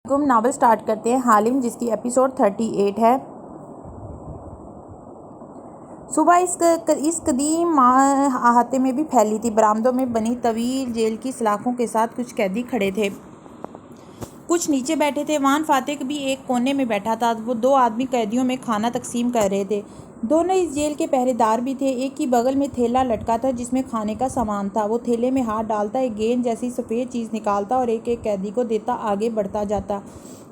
Novel start کرتے ہیں حالم، جس کی ایپیسوڈ 38 ہے۔ صبح اس قدیم احاطے میں بھی پھیلی تھی۔ برآمدوں میں بنی طویل جیل کی سلاخوں کے ساتھ کچھ قیدی کھڑے تھے، کچھ نیچے بیٹھے تھے۔ وان فاتح بھی ایک کونے میں بیٹھا تھا۔ وہ دو آدمی قیدیوں میں کھانا تقسیم کر رہے تھے۔ دونوں اس جیل کے پہرے دار بھی تھے۔ ایک کی بغل میں تھیلا لٹکا تھا جس میں کھانے کا سامان تھا۔ وہ تھیلے میں ہاتھ ڈالتا، ایک گیند جیسی سفید چیز نکالتا اور ایک ایک قیدی کو دیتا آگے بڑھتا جاتا۔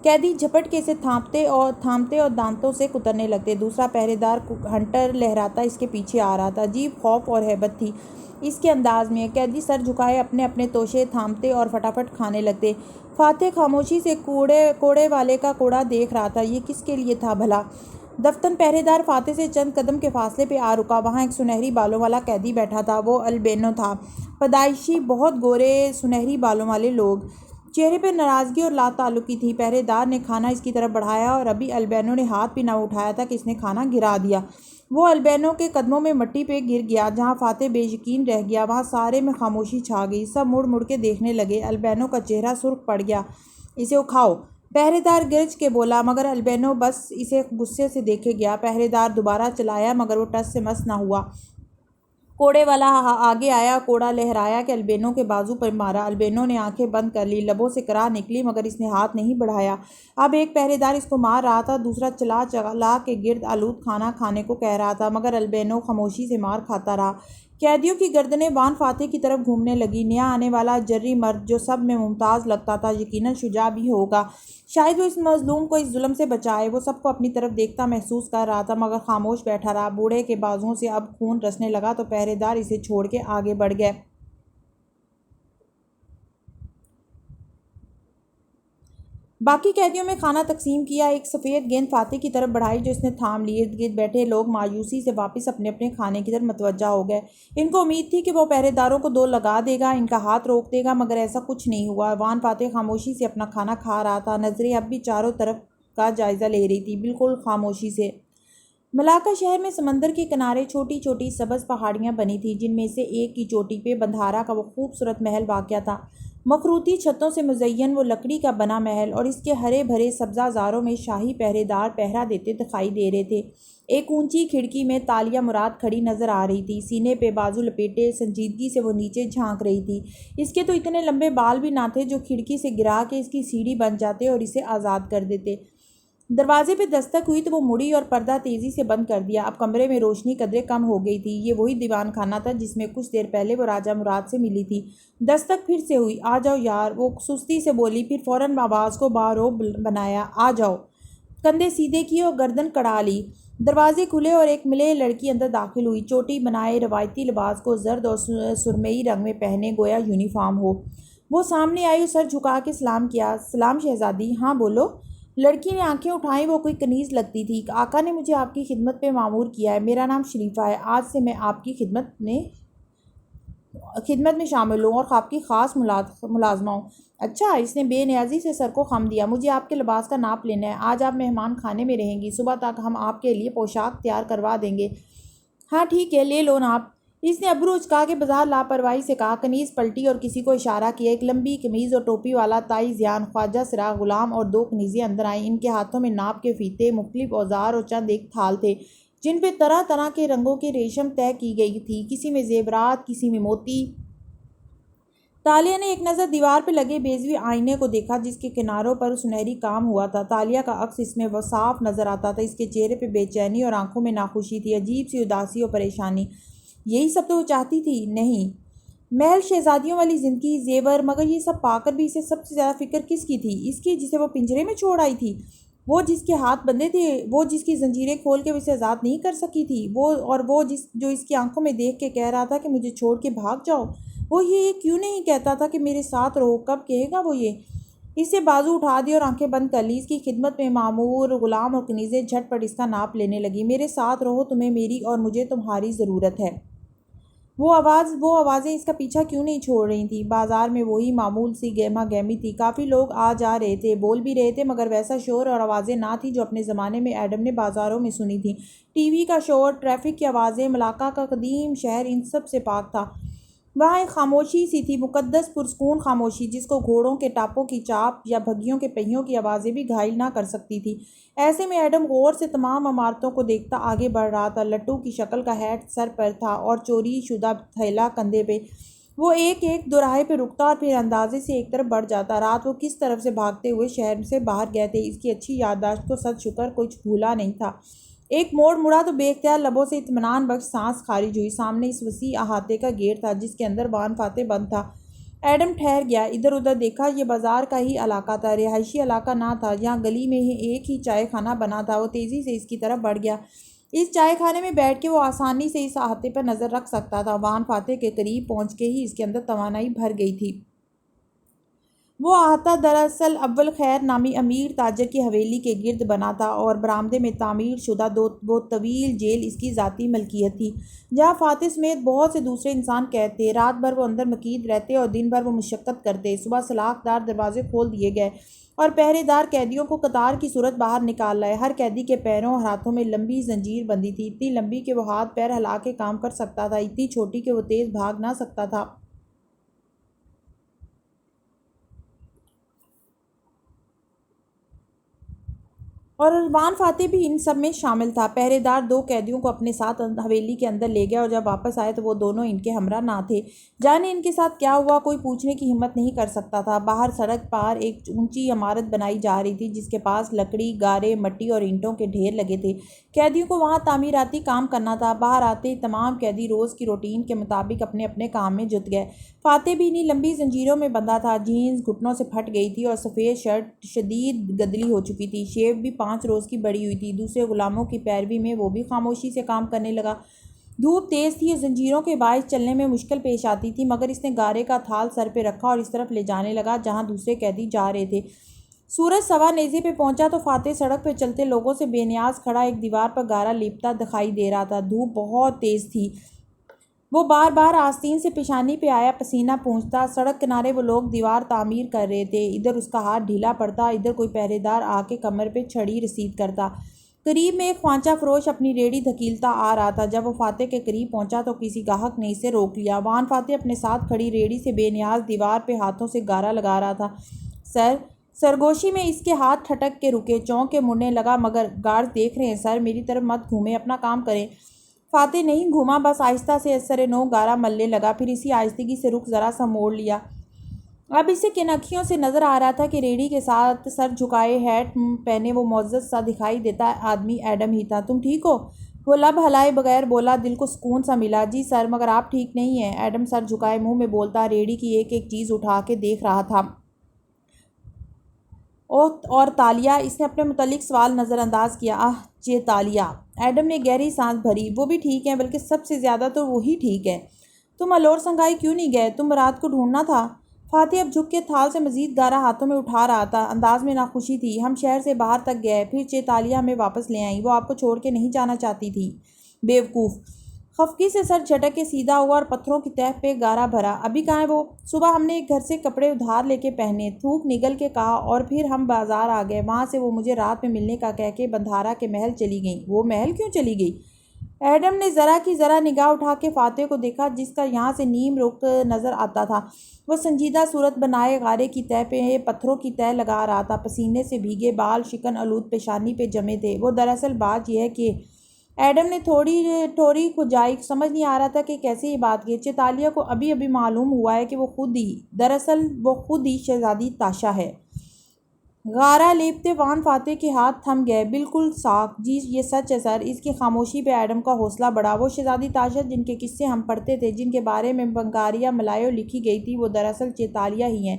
قیدی جھپٹ کے اسے تھامتے اور دانتوں سے کترنے لگتے۔ دوسرا پہرے دار ہنٹر لہراتا اس کے پیچھے آ رہا تھا۔ عجیب خوف اور ہیبت تھی اس کے انداز میں۔ قیدی سر جھکائے اپنے اپنے توشے تھامتے اور فٹافٹ کھانے لگتے۔ فاتح خاموشی سے کوڑے والے کا کوڑا دیکھ رہا تھا۔ یہ کس کے لیے تھا بھلا؟ دفتن پہرے دار فاتح سے چند قدم کے فاصلے پہ آ رکا۔ وہاں ایک سنہری بالوں والا قیدی بیٹھا تھا۔ وہ البینو تھا۔ پیدائشی بہت گورے سنہری بالوں والے لوگ، چہرے پہ ناراضگی اور لا تعلقی تھی۔ پہرے دار نے کھانا اس کی طرف بڑھایا اور ابھی البینو نے ہاتھ بھی نہ اٹھایا تھا کہ اس نے کھانا گرا دیا۔ وہ البینو کے قدموں میں مٹی پہ گر گیا۔ جہاں فاتح بے یقین رہ گیا وہاں سارے میں خاموشی چھا گئی۔ سب مڑ مڑ کے دیکھنے لگے۔ البینو کا چہرہ سرخ پڑ گیا۔ اسے اٹھاؤ، پہرے دار گرج کے بولا، مگر البینو بس اسے غصے سے دیکھے گیا۔ پہرے دار دوبارہ چلایا مگر وہ ٹس سے مس نہ ہوا۔ کوڑے والا آگے آیا، کوڑا لہرایا کہ البینو کے بازو پر مارا۔ البینو نے آنکھیں بند کر لی، لبوں سے کراہ نکلی مگر اس نے ہاتھ نہیں بڑھایا۔ اب ایک پہرے دار اس کو مار رہا تھا، دوسرا چلا چلا کے گرد آلود کھانا کھانے کو کہہ رہا تھا، مگر البینو خاموشی سے مار کھاتا رہا۔ قیدیوں کی گردنیں وان فاتح کی طرف گھومنے لگی۔ نیا آنے والا جرری مرد جو سب میں ممتاز لگتا تھا یقیناً شجاع بھی ہوگا، شاید وہ اس مظلوم کو اس ظلم سے بچائے۔ وہ سب کو اپنی طرف دیکھتا محسوس کر رہا تھا مگر خاموش بیٹھا رہا۔ بوڑھے کے بازوؤں سے اب خون رسنے لگا تو پہرے دار اسے چھوڑ کے آگے بڑھ گئے۔ باقی قیدیوں میں کھانا تقسیم کیا۔ ایک سفید گیند فاتح کی طرف بڑھائی جو اس نے تھام لی۔ ارد گرد بیٹھے لوگ مایوسی سے واپس اپنے اپنے کھانے کی طرف متوجہ ہو گئے۔ ان کو امید تھی کہ وہ پہرے داروں کو دو لگا دے گا، ان کا ہاتھ روک دے گا، مگر ایسا کچھ نہیں ہوا۔ وان فاتح خاموشی سے اپنا کھانا کھا رہا تھا، نظریں اب بھی چاروں طرف کا جائزہ لے رہی تھی، بالکل خاموشی سے۔ ملاکا شہر میں سمندر کے کنارے چھوٹی چھوٹی سبز پہاڑیاں بنی تھیں، جن میں سے ایک کی چوٹی پہ بندھارا کا وہ خوبصورت محل واقع تھا۔ مخروطی چھتوں سے مزین وہ لکڑی کا بنا محل اور اس کے ہرے بھرے سبزہ زاروں میں شاہی پہرے دار پہرا دیتے دکھائی دے رہے تھے۔ ایک اونچی کھڑکی میں تالیہ مراد کھڑی نظر آ رہی تھی، سینے پہ بازو لپیٹے سنجیدگی سے وہ نیچے جھانک رہی تھی۔ اس کے تو اتنے لمبے بال بھی نہ تھے جو کھڑکی سے گرا کے اس کی سیڑھی بن جاتے اور اسے آزاد کر دیتے۔ دروازے پہ دستک ہوئی تو وہ مڑی اور پردہ تیزی سے بند کر دیا۔ اب کمرے میں روشنی قدرے کم ہو گئی تھی۔ یہ وہی دیوان خانہ تھا جس میں کچھ دیر پہلے وہ راجہ مراد سے ملی تھی۔ دستک پھر سے ہوئی۔ آ جاؤ یار، وہ سستی سے بولی، پھر فوراً آواز کو باروب بنایا، آ جاؤ۔ کندھے سیدھے کیے اور گردن کڑا لی۔ دروازے کھلے اور ایک ملے لڑکی اندر داخل ہوئی، چوٹی بنائے روایتی لباس کو زرد اور سرمئی رنگ میں پہنے گویا یونیفارم ہو۔ وہ سامنے آئی اور سر جھکا کے سلام کیا۔ سلام شہزادی۔ ہاں بولو۔ لڑکی نے آنکھیں اٹھائیں، وہ کوئی کنیز لگتی تھی۔ آقا نے مجھے آپ کی خدمت پہ مامور کیا ہے، میرا نام شریفہ ہے، آج سے میں آپ کی خدمت میں شامل ہوں اور آپ کی خاص ملازمہ ہوں۔ اچھا، اس نے بے نیازی سے سر کو خم دیا۔ مجھے آپ کے لباس کا ناپ لینا ہے، آج آپ مہمان خانے میں رہیں گی، صبح تک ہم آپ کے لیے پوشاک تیار کروا دیں گے۔ ہاں ٹھیک ہے، لے لو ناپ۔ اس نے ابرو اچکا کے بظاہر لاپرواہی سے کہا۔ کنیز پلٹی اور کسی کو اشارہ کیا۔ ایک لمبی قمیض اور ٹوپی والا تائی زیان، خواجہ سراغ غلام اور دو کنیزیں اندر آئیں۔ ان کے ہاتھوں میں ناپ کے فیتے، مختلف اوزار اور چند ایک تھال تھے جن پہ طرح طرح کے رنگوں کی ریشم طے کی گئی تھی، کسی میں زیورات، کسی میں موتی۔ تالیہ نے ایک نظر دیوار پہ لگے بیضوی آئینے کو دیکھا جس کے کناروں پر سنہری کام ہوا تھا۔ تالیہ کا عکس اس میں صاف نظر آتا تھا۔ اس کے چہرے پہ بے چینی اور آنکھوں میں ناخوشی تھی، عجیب سی اداسی اور پریشانی۔ یہی سب تو وہ چاہتی تھی؟ نہیں، محل شہزادیوں والی زندگی، زیور، مگر یہ سب پا کر بھی اسے سب سے زیادہ فکر کس کی تھی؟ اس کی جسے وہ پنجرے میں چھوڑ آئی تھی، وہ جس کے ہاتھ بندھے تھے، وہ جس کی زنجیریں کھول کے وہ اسے آزاد نہیں کر سکی تھی، وہ جو اس کی آنکھوں میں دیکھ کے کہہ رہا تھا کہ مجھے چھوڑ کے بھاگ جاؤ۔ وہ یہ کیوں نہیں کہتا تھا کہ میرے ساتھ رہو؟ کب کہے گا وہ یہ؟ اس سے بازو اٹھا دی اور آنکھیں بند کر لی۔ اس کی خدمت میں مامور غلام اور کنیزیں جھٹ پٹ اس کا ناپ لینے لگی۔ میرے ساتھ رہو، تمہیں میری اور مجھے تمہاری ضرورت ہے۔ وہ آوازیں اس کا پیچھا کیوں نہیں چھوڑ رہی تھیں؟ بازار میں وہی معمول سی گہما گہمی تھی، کافی لوگ آ جا رہے تھے، بول بھی رہے تھے، مگر ویسا شور اور آوازیں نہ تھی جو اپنے زمانے میں ایڈم نے بازاروں میں سنی تھی۔ ٹی وی کا شور، ٹریفک کی آوازیں، ملاقہ کا قدیم شہر ان سب سے پاک تھا۔ وہاں ایک خاموشی سی تھی، مقدس پرسکون خاموشی، جس کو گھوڑوں کے ٹاپوں کی چاپ یا بھگیوں کے پہیوں کی آوازیں بھی گھائل نہ کر سکتی تھی۔ ایسے میں ایڈم غور سے تمام عمارتوں کو دیکھتا آگے بڑھ رہا تھا۔ لٹو کی شکل کا ہیٹ سر پر تھا اور چوری شدہ تھیلا کندھے پہ۔ وہ ایک ایک دوراہے پہ رکتا اور پھر اندازے سے ایک طرف بڑھ جاتا۔ رات وہ کس طرف سے بھاگتے ہوئے شہر سے باہر گئے تھے، اس کی اچھی یادداشت کو سد شکر کچھ بھولا نہیں تھا۔ ایک موڑ مڑا تو بے اختیار لبوں سے اطمینان بخش سانس خارج ہوئی۔ سامنے اس وسیع احاطے کا گیٹ تھا جس کے اندر وان فاتح بند تھا۔ ایڈم ٹھہر گیا، ادھر ادھر دیکھا۔ یہ بازار کا ہی علاقہ تھا، رہائشی علاقہ نہ تھا۔ یہاں گلی میں ہی ایک ہی چائے خانہ بنا تھا۔ وہ تیزی سے اس کی طرف بڑھ گیا۔ اس چائے خانے میں بیٹھ کے وہ آسانی سے اس احاطے پر نظر رکھ سکتا تھا۔ وان فاتح کے قریب پہنچ کے ہی اس کے اندر توانائی بھر گئی تھی۔ وہ احاطہ دراصل اول خیر نامی امیر تاجر کی حویلی کے گرد بنا تھا اور برآمدے میں تعمیر شدہ وہ طویل جیل اس کی ذاتی ملکیت تھی، جہاں فاتح سمیت بہت سے دوسرے انسان قید تھے۔ رات بھر وہ اندر مقید رہتے اور دن بھر وہ مشقت کرتے۔ صبح سلاخ دار دروازے کھول دیے گئے اور پہرے دار قیدیوں کو قطار کی صورت باہر نکال لائے۔ ہر قیدی کے پیروں اور ہاتھوں میں لمبی زنجیر بندھی تھی، اتنی لمبی کہ وہ ہاتھ پیر ہلا کے کام کر سکتا تھا، اتنی چھوٹی کہ وہ تیز بھاگ نہ سکتا تھا۔ اور وان فاتح بھی ان سب میں شامل تھا۔ پہرے دار دو قیدیوں کو اپنے ساتھ حویلی کے اندر لے گیا اور جب واپس آئے تو وہ دونوں ان کے ہمراہ نہ تھے۔ جانے ان کے ساتھ کیا ہوا، کوئی پوچھنے کی ہمت نہیں کر سکتا تھا۔ باہر سڑک پار ایک اونچی عمارت بنائی جا رہی تھی جس کے پاس لکڑی، گارے، مٹی اور اینٹوں کے ڈھیر لگے تھے۔ قیدیوں کو وہاں تعمیراتی کام کرنا تھا۔ باہر آتے ہی تمام قیدی روز کی روٹین کے مطابق اپنے اپنے کام میں جت گئے۔ فاتح بھی انہی لمبی زنجیروں میں بندھا تھا۔ جینز گھٹنوں سے پھٹ گئی تھی اور سفید شرٹ شدید گدلی ہو چکی تھی۔ شیو بھی 5 روز کی بڑھی ہوئی تھی۔ دوسرے غلاموں کی پیروی میں وہ بھی خاموشی سے کام کرنے لگا۔ دھوپ تیز تھی اور زنجیروں کے باعث چلنے میں مشکل پیش آتی تھی، مگر اس نے گارے کا تھال سر پہ رکھا اور اس طرف لے جانے لگا جہاں دوسرے قیدی جا رہے تھے۔ سورج سوا نیزے پہ پہنچا تو فاتح سڑک پہ چلتے لوگوں سے بے نیاز کھڑا ایک دیوار پر گارا لیپتا دکھائی دے رہا تھا۔ دھوپ بہت تیز تھی۔ وہ بار بار آستین سے پیشانی پہ آیا پسینہ پونچھتا۔ سڑک کنارے وہ لوگ دیوار تعمیر کر رہے تھے، ادھر اس کا ہاتھ ڈھیلا پڑتا، ادھر کوئی پہرے دار آ کے کمر پہ چھڑی رسید کرتا۔ قریب میں ایک خوانچہ فروش اپنی ریڑھی دھکیلتا آ رہا تھا۔ جب وہ فاتح کے قریب پہنچا تو کسی گاہک نے اسے روک لیا۔ وان فاتح اپنے ساتھ کھڑی ریڑھی سے بے نیاز دیوار پہ ہاتھوں سے گارا لگا رہا تھا۔ سر، سرگوشی میں اس کے ہاتھ ٹھٹک کے رکے، چونک کے مڑنے لگا، مگر گارڈ دیکھ رہے ہیں سر، میری طرف مت گھومیں، اپنا کام کریں۔ فاتح نہیں گھوما، بس آہستہ سے اثر نو گارا ملنے لگا، پھر اسی آہستگی سے رخ ذرا سا موڑ لیا۔ اب اسے کن اکھیوں سے نظر آ رہا تھا کہ ریڑھی کے ساتھ سر جھکائے ہیٹ پہنے وہ معزز سا دکھائی دیتا آدمی ایڈم ہی تھا۔ تم ٹھیک ہو؟ وہ لب ہلائے بغیر بولا۔ دل کو سکون سا ملا۔ جی سر، مگر آپ ٹھیک نہیں ہیں۔ ایڈم سر جھکائے منہ میں بولتا ریڑھی کی ایک ایک چیز اٹھا کے دیکھ رہا تھا۔ اور تالیہ؟ اس نے اپنے متعلق سوال نظر انداز کیا۔ آہ چہ تالیہ! ایڈم نے گہری سانس بھری۔ وہ بھی ٹھیک ہیں، بلکہ سب سے زیادہ تو وہی ٹھیک ہے۔ تم الور سنگائی کیوں نہیں گئے؟ تم رات کو ڈھونڈنا تھا۔ فاتح اب جھک کے تھال سے مزید گارا ہاتھوں میں اٹھا رہا تھا، انداز میں ناخوشی تھی۔ ہم شہر سے باہر تک گئے، پھر چہ تالیہ ہمیں واپس لے آئیں۔ وہ آپ کو چھوڑ کے نہیں جانا چاہتی تھی۔ بیوقوف! خفگی سے سر جھٹک کے سیدھا ہوا اور پتھروں کی تہہ پہ گارا بھرا۔ ابھی کہاں ہے وہ؟ صبح ہم نے ایک گھر سے کپڑے ادھار لے کے پہنے، تھوک نگل کے کہا، اور پھر ہم بازار آ گئے۔ وہاں سے وہ مجھے رات میں ملنے کا کہہ کے بندھارا کے محل چلی گئیں۔ وہ محل کیوں چلی گئی؟ ایڈم نے ذرا کی ذرا نگاہ اٹھا کے فاتح کو دیکھا جس کا یہاں سے نیم رخ نظر آتا تھا۔ وہ سنجیدہ صورت بنائے غارے کی تہہ پہ پتھروں کی تہہ لگا رہا تھا۔ پسینے سے بھیگے بال شکن آلود پیشانی پہ جمے تھے۔ وہ دراصل بات یہ ہے کہ ایڈم نے تھوڑی کھجائی، سمجھ نہیں آ رہا تھا کہ کیسے یہ بات کی۔ چہ تالیہ کو ابھی معلوم ہوا ہے کہ وہ خود ہی شہزادی تاشا ہے۔ غارہ لیپتے وان فاتح کے ہاتھ تھم گئے۔ بالکل ساکھ! جی یہ سچ ہے سر۔ اس کی خاموشی پہ ایڈم کا حوصلہ بڑھا۔ وہ شہزادی تاشا جن کے قصے ہم پڑھتے تھے، جن کے بارے میں بنگاریہ ملایو لکھی گئی تھی، وہ دراصل چہ تالیہ ہی ہیں۔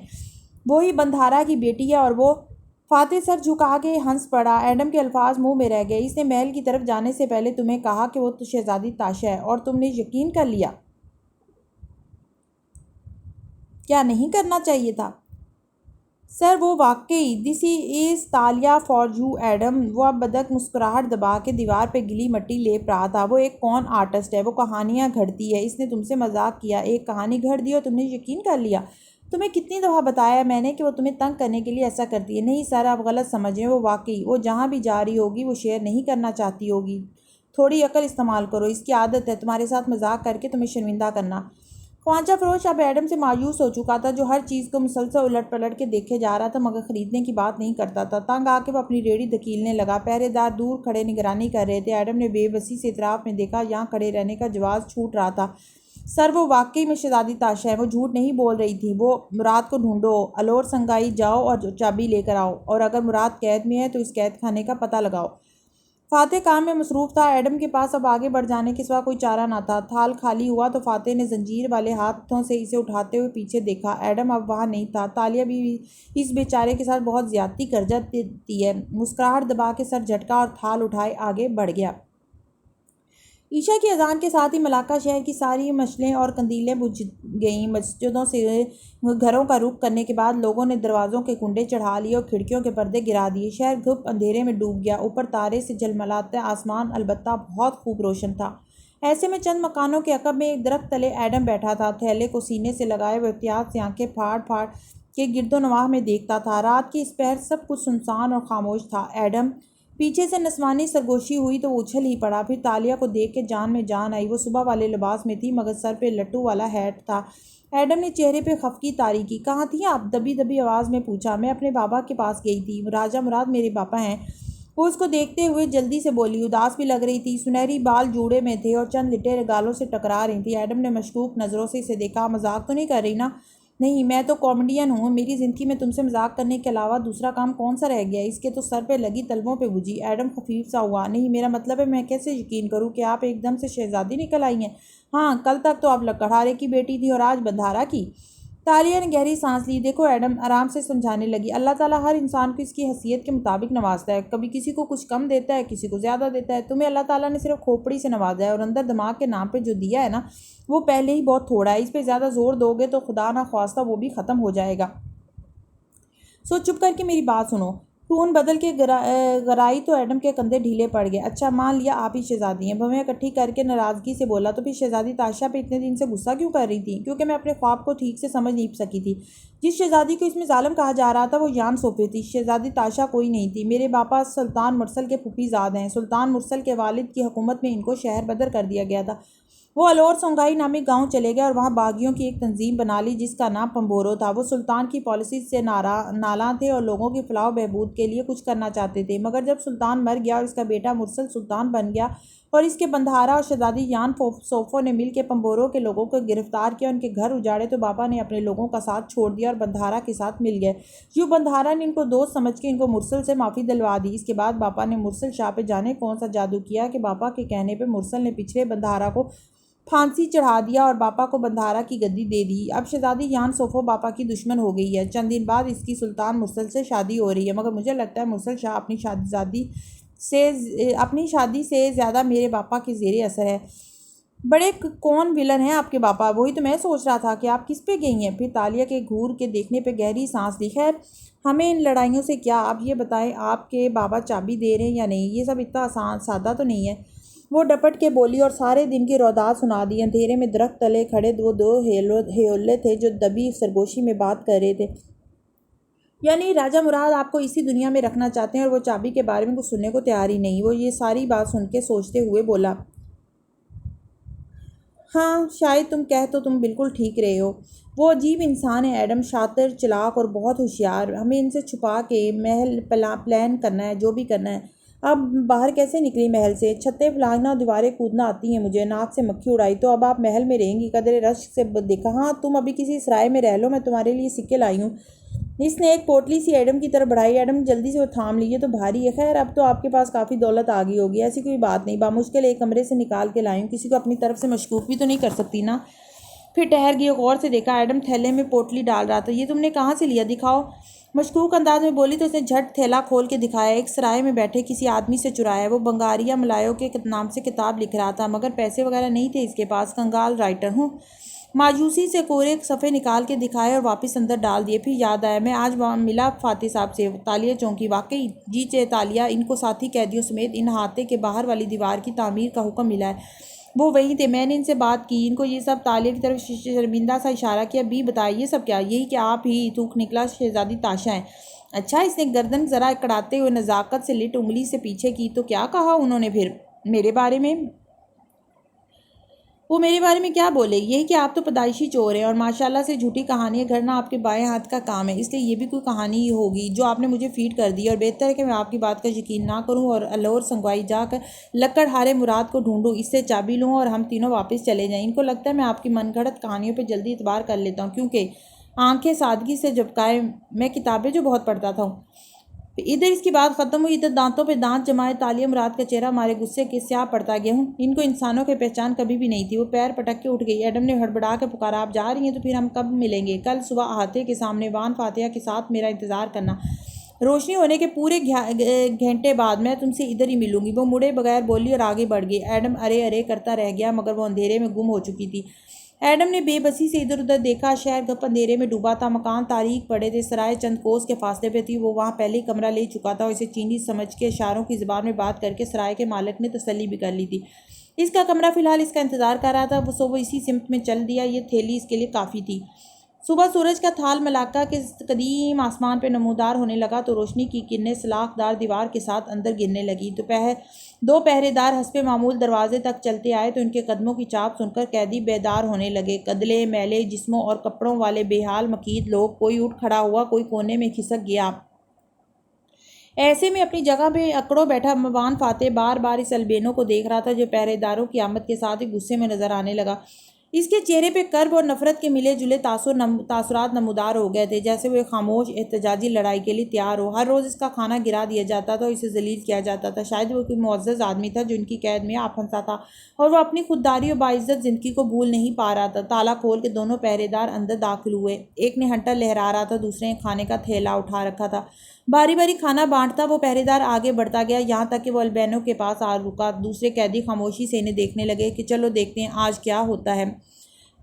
وہی بندھارا کی بیٹی ہے۔ اور وہ… فاتح سر جھکا کے ہنس پڑا۔ ایڈم کے الفاظ منہ میں رہ گئے۔ اس نے محل کی طرف جانے سے پہلے تمہیں کہا کہ وہ شہزادی تاشا ہے، اور تم نے یقین کر لیا؟ کیا نہیں کرنا چاہیے تھا؟ سر وہ واقعی… دس از تالیہ فار یو ایڈم۔ وہ اب بدک مسکراہٹ دبا کے دیوار پہ گلی مٹی لیپ رہا تھا۔ وہ ایک کون آرٹسٹ ہے، وہ کہانیاں گھڑتی ہے۔ اس نے تم سے مذاق کیا، ایک کہانی گھڑ دی اور تم نے یقین کر لیا۔ تمہیں کتنی دفعہ بتایا ہے میں نے کہ وہ تمہیں تنگ کرنے کے لیے ایسا کرتی ہے۔ نہیں سر، آپ غلط سمجھ رہے ہیں۔ وہ واقعی… وہ جہاں بھی جا رہی ہوگی وہ شیئر نہیں کرنا چاہتی ہوگی۔ تھوڑی عقل استعمال کرو، اس کی عادت ہے تمہارے ساتھ مذاق کر کے تمہیں شرمندہ کرنا۔ خوانچہ فروش اب ایڈم سے مایوس ہو چکا تھا، جو ہر چیز کو مسلسل الٹ پلٹ کے دیکھے جا رہا تھا مگر خریدنے کی بات نہیں کرتا تھا۔ تنگ آ کے وہ اپنی ریڑھی دھکیلنے لگا۔ پہرے دار دور کھڑے نگرانی کر رہے تھے۔ ایڈم نے بے بسی سے اطراف میں دیکھا، یہاں کھڑے رہنے کا جواز چھوٹ رہا تھا۔ سر، وہ واقعی میں شہزادی تاشا ہے، وہ جھوٹ نہیں بول رہی تھی۔ وہ مراد کو ڈھونڈو، الور سنگائی جاؤ اور چابی لے کر آؤ، اور اگر مراد قید میں ہے تو اس قید خانے کا پتہ لگاؤ۔ فاتح کام میں مصروف تھا۔ ایڈم کے پاس اب آگے بڑھ جانے کے سوا کوئی چارہ نہ تھا۔ تھال خالی ہوا تو فاتح نے زنجیر والے ہاتھوں سے اسے اٹھاتے ہوئے پیچھے دیکھا۔ ایڈم اب وہاں نہیں تھا۔ تالیہ بھی اس بیچارے کے ساتھ بہت زیادتی کر جاتی ہے۔ مسکراہٹ دبا کے سر جھٹکا اور تھال اٹھائے آگے بڑھ گیا۔ عشاء کی اذان کے ساتھ ہی ملاقہ شہر کی ساری مشلیں اور قندیلیں بجھ گئیں۔ مسجدوں سے گھروں کا رخ کرنے کے بعد لوگوں نے دروازوں کے کنڈے چڑھا لیے اور کھڑکیوں کے پردے گرا دیے۔ شہر گھپ اندھیرے میں ڈوب گیا۔ اوپر تارے سے جھلملاتا آسمان البتہ بہت خوب روشن تھا۔ ایسے میں چند مکانوں کے عقب میں ایک درخت تلے ایڈم بیٹھا تھا۔ تھیلے کو سینے سے لگائے وہ احتیاط سے آنکھیں پھاڑ پھاڑ کے گرد و نواح میں دیکھتا تھا۔ رات کی اس پہر سب کچھ سنسان اور خاموش تھا۔ ایڈم پیچھے سے نسوانی سرگوشی ہوئی تو وہ اچھل ہی پڑا۔ پھر تالیہ کو دیکھ کے جان میں جان آئی۔ وہ صبح والے لباس میں تھی مگر سر پہ لٹو والا ہیٹ تھا۔ ایڈم نے چہرے پہ خفگی طاری کی۔ کہاں تھیں آپ؟ دبی دبی آواز میں پوچھا۔ میں اپنے بابا کے پاس گئی تھی۔ راجہ مراد میرے پاپا ہیں۔ وہ اس کو دیکھتے ہوئے جلدی سے بولی۔ اداس بھی لگ رہی تھی۔ سنہری بال جوڑے میں تھے اور چند لٹیں گالوں سے ٹکرا رہی تھیں۔ ایڈم نے مشکوک نظروں سے اسے دیکھا۔ مذاق تو نہیں کر رہی نا؟ نہیں، میں تو کامیڈین ہوں۔ میری زندگی میں تم سے مذاق کرنے کے علاوہ دوسرا کام کون سا رہ گیا؟ اس کے تو سر پہ لگی تلووں پہ بجھی۔ ایڈم خفیف سا ہوا۔ نہیں، میرا مطلب ہے میں کیسے یقین کروں کہ آپ ایک دم سے شہزادی نکل آئی ہیں؟ ہاں، کل تک تو آپ لکڑہارے کی بیٹی تھی اور آج بندھارا کی۔ تالیہ نے گہری سانس لی۔ دیکھو ایڈم، آرام سے سمجھانے لگی، اللہ تعالیٰ ہر انسان کو اس کی حیثیت کے مطابق نوازتا ہے۔ کبھی کسی کو کچھ کم دیتا ہے، کسی کو زیادہ دیتا ہے۔ تمہیں اللہ تعالیٰ نے صرف کھوپڑی سے نوازا ہے اور اندر دماغ کے نام پہ جو دیا ہے نا، وہ پہلے ہی بہت تھوڑا ہے۔ اس پہ زیادہ زور دو گے تو خدا نہ خواستہ وہ بھی ختم ہو جائے گا۔ سو چپ کر کے میری بات سنو۔ ٹون بدل کے گرائی تو ایڈم کے کندھے ڈھیلے پڑ گئے۔ اچھا، مان لیا آپ ہی شہزادی ہیں۔ بھویں اکٹھی کر کے ناراضگی سے بولا، تو پھر شہزادی تاشا پہ اتنے دن سے غصہ کیوں کر رہی تھی؟ کیونکہ میں اپنے خواب کو ٹھیک سے سمجھ نہیں سکی تھی۔ جس شہزادی کو اس میں ظالم کہا جا رہا تھا وہ یان صوفی تھی، شہزادی تاشا کوئی نہیں تھی۔ میرے باپا سلطان مرسل کے پھوپھی زاد ہیں۔ سلطان مرسل کے والد کی حکومت میں ان کو شہر بدر کر دیا گیا تھا۔ وہ الور سونگائی نامی گاؤں چلے گئے اور وہاں باغیوں کی ایک تنظیم بنا لی جس کا نام پمبورو تھا۔ وہ سلطان کی پالیسی سے نالاں تھے اور لوگوں کی فلاح و بہبود کے لیے کچھ کرنا چاہتے تھے۔ مگر جب سلطان مر گیا اور اس کا بیٹا مرسل سلطان بن گیا اور اس کے بندھارا اور شہزادی یان صوفو نے مل کے پمبورو کے لوگوں کو گرفتار کیا، ان کے گھر اجاڑے، تو باپا نے اپنے لوگوں کا ساتھ چھوڑ دیا اور بندھارا کے ساتھ مل گئے۔ یوں بندھارا نے ان کو دوست سمجھ کے ان کو مرسل سے معافی دلوا دی۔ اس کے بعد باپا نے مرسل شاہ پہ جانے کون سا جادو کیا کہ باپا کے کہنے پہ مرسل نے پچھلے بندھارا کو پھانسی چڑھا دیا اور باپا کو بندھارا کی گدی دے دی۔ اب شہزادی یان صوفو باپا کی دشمن ہو گئی ہے۔ چند دن بعد اس کی سلطان مرسل سے شادی ہو رہی ہے، مگر مجھے لگتا ہے مرسل شاہ اپنی شادی سے زیادہ میرے باپا کے زیر اثر ہے۔ بڑے کون ولن ہیں آپ کے باپا؟ وہی تو میں سوچ رہا تھا کہ آپ کس پہ گئی ہیں۔ پھر تالیہ کے گھور کے دیکھنے پہ گہری سانس لی۔ خیر، ہمیں ان لڑائیوں سے کیا؟ آپ یہ بتائیں، آپ کے بابا چابی دے رہے ہیں یا نہیں؟ یہ سب اتنا سادہ تو نہیں ہے۔ وہ ڈپٹ کے بولی اور سارے دن کی روداد سنا دی۔ اندھیرے میں درخت تلے کھڑے وہ دو ہیولے تھے جو دبی سرگوشی میں بات کر رہے تھے۔ یعنی راجہ مراد آپ کو اسی دنیا میں رکھنا چاہتے ہیں اور وہ چابی کے بارے میں کچھ سننے کو تیار ہی نہیں۔ وہ یہ ساری بات سن کے سوچتے ہوئے بولا، ہاں شاید تم بالکل ٹھیک رہے ہو۔ وہ عجیب انسان ہے ایڈم، شاطر، چلاک اور بہت ہوشیار۔ ہمیں ان سے چھپا کے محل پلان کرنا ہے، جو بھی کرنا ہے۔ اب باہر کیسے نکلی محل سے؟ چھتیں پھلانگنا اور دیواریں کودنا آتی ہیں مجھے۔ ناک سے مکھی اڑائی تو اب آپ محل میں رہیں گی؟ قدرے رشک سے دیکھا۔ ہاں، تم ابھی کسی سرائے میں رہ لو، میں تمہارے لیے سکے لائی ہوں۔ اس نے ایک پوٹلی سی ایڈم کی طرف بڑھائی۔ ایڈم جلدی سے وہ تھام لی۔ یہ تو بھاری ہے۔ خیر، اب تو آپ کے پاس کافی دولت آ گئی ہوگی۔ ایسی کوئی بات نہیں، بامشکل ایک کمرے سے نکال کے لائی ہوں۔ کسی کو اپنی طرف سے مشکوک بھی تو نہیں کر سکتی نا؟ پھر ٹھہر گئی اور غور سے دیکھا ایڈم تھیلے میں پوٹلی ڈال رہا تھا۔ یہ تم نے کہاں سے لیا؟ دکھاؤ، مشکوک انداز میں بولی تو اس نے جھٹ تھیلا کھول کے دکھایا۔ ایک سرائے میں بیٹھے کسی آدمی سے چرایا۔ وہ بنگاریا ملایو کے نام سے کتاب لکھ رہا تھا مگر پیسے وغیرہ نہیں تھے اس کے پاس۔ کنگال رائٹر ہوں۔ مایوسی سے کورے صفحے نکال کے دکھائے اور واپس اندر ڈال دیے۔ پھر یاد آیا، میں آج ملا فاتح صاحب سے۔ تالیہ چونکی۔ واقعی؟ جی تالیہ، ان کو ساتھی قیدیوں سمیت ان احاطے کے باہر والی دیوار کی تعمیر کا حکم ملا ہے۔ وہ وہی تھے، میں نے ان سے بات کی، ان کو یہ سب۔ تالیہ کی طرف شرمندہ سا اشارہ کیا۔ بھی بتائے یہ سب کیا؟ یہی کہ آپ ہی تھوک نکلا شہزادی تاشا ہیں۔ اچھا، اس نے گردن ذرا کڑاتے ہوئے نزاکت سے لٹ انگلی سے پیچھے کی۔ تو کیا کہا انہوں نے پھر میرے بارے میں؟ وہ میرے بارے میں کیا بولے؟ یہی کہ آپ تو پیدائشی چور ہیں اور ماشاءاللہ سے جھوٹی کہانیاں گھڑنا آپ کے بائیں ہاتھ کا کام ہے، اس لیے یہ بھی کوئی کہانی ہی ہوگی جو آپ نے مجھے فیڈ کر دی، اور بہتر ہے کہ میں آپ کی بات کا یقین نہ کروں اور الور سنگوائی جا کر لکڑ ہارے مراد کو ڈھونڈوں، اس سے چابی لوں اور ہم تینوں واپس چلے جائیں۔ ان کو لگتا ہے میں آپ کی من گھڑت کہانیوں پہ جلدی اعتبار کر لیتا ہوں، کیونکہ آنکھیں سادگی سے جھپکائے میں کتابیں جو بہت پڑھتا تھا۔ ادھر اس کی بات ختم ہوئی، ادھر دانتوں پہ دانت جمائے تالیہ مراد کا چہرہ ہمارے غصے کے سیاہ پڑتا گیا۔ ان کو انسانوں کی پہچان کبھی بھی نہیں تھی۔ وہ پیر پٹک کے اٹھ گئی۔ ایڈم نے ہڑبڑا کے پکارا، آپ جا رہی ہیں تو پھر ہم کب ملیں گے؟ کل صبح احاطے کے سامنے وان فاتحہ کے ساتھ میرا انتظار کرنا، روشنی ہونے کے پورے گھنٹے بعد میں تم سے ادھر ہی ملوں گی۔ وہ مڑے بغیر بولی اور آگے بڑھ گئی۔ ایڈم ارے ارے کرتا رہ گیا، مگر وہ اندھیرے میں گم ہو چکی تھی۔ ایڈم نے بے بسی سے ادھر ادھر دیکھا۔ شہر گپ اندھیرے میں ڈوبا تھا، مکان تاریک پڑے تھے، سرائے چند کوس کے فاصلے پہ تھی۔ وہ وہاں پہلے ہی کمرہ لے چکا تھا اور اسے چینی سمجھ کے اشاروں کی زبان میں بات کر کے سرائے کے مالک نے تسلی بھی کر لی تھی۔ اس کا کمرہ فی الحال اس کا انتظار کر رہا تھا، وہ اسی سمت میں چل دیا۔ یہ تھیلی اس کے لیے کافی تھی۔ صبح سورج کا تھال ملاقہ کے قدیم آسمان پہ نمودار ہونے لگا تو روشنی کی کرنیں سلاخ دار دیوار کے ساتھ اندر گرنے لگی۔ دو پہرے دار حسب معمول دروازے تک چلتے آئے تو ان کے قدموں کی چاپ سن کر قیدی بیدار ہونے لگے۔ کدلے میلے جسموں اور کپڑوں والے بے حال مکید لوگ، کوئی اٹھ کھڑا ہوا، کوئی کونے میں کھسک گیا۔ ایسے میں اپنی جگہ پہ اکڑوں بیٹھا وان فاتح بار بار اس البینو کو دیکھ رہا تھا جو پہرے داروں کی آمد کے ساتھ ہی غصے میں نظر آنے لگا۔ اس کے چہرے پہ کرب اور نفرت کے ملے جلے تاثرات نمودار ہو گئے تھے، جیسے وہ ایک خاموش احتجاجی لڑائی کے لیے تیار ہو۔ ہر روز اس کا کھانا گرا دیا جاتا تھا اور اسے ذلیل کیا جاتا تھا۔ شاید وہ کوئی معزز آدمی تھا جو ان کی قید میں آ پھنسا تھا اور وہ اپنی خودداری اور باعزت زندگی کو بھول نہیں پا رہا تھا۔ تالا کھول کے دونوں پہرے دار اندر داخل ہوئے۔ ایک نے ہنٹر لہرا رہا تھا، دوسرے نے کھانے کا تھیلا اٹھا رکھا تھا۔ باری باری کھانا بانٹتا وہ پہرے دار آگے بڑھتا گیا، یہاں تک کہ وہ البینو کے پاس آ رکا۔ دوسرے قیدی خاموشی سے انہیں دیکھنے لگے کہ چلو دیکھتے ہیں آج کیا ہوتا ہے۔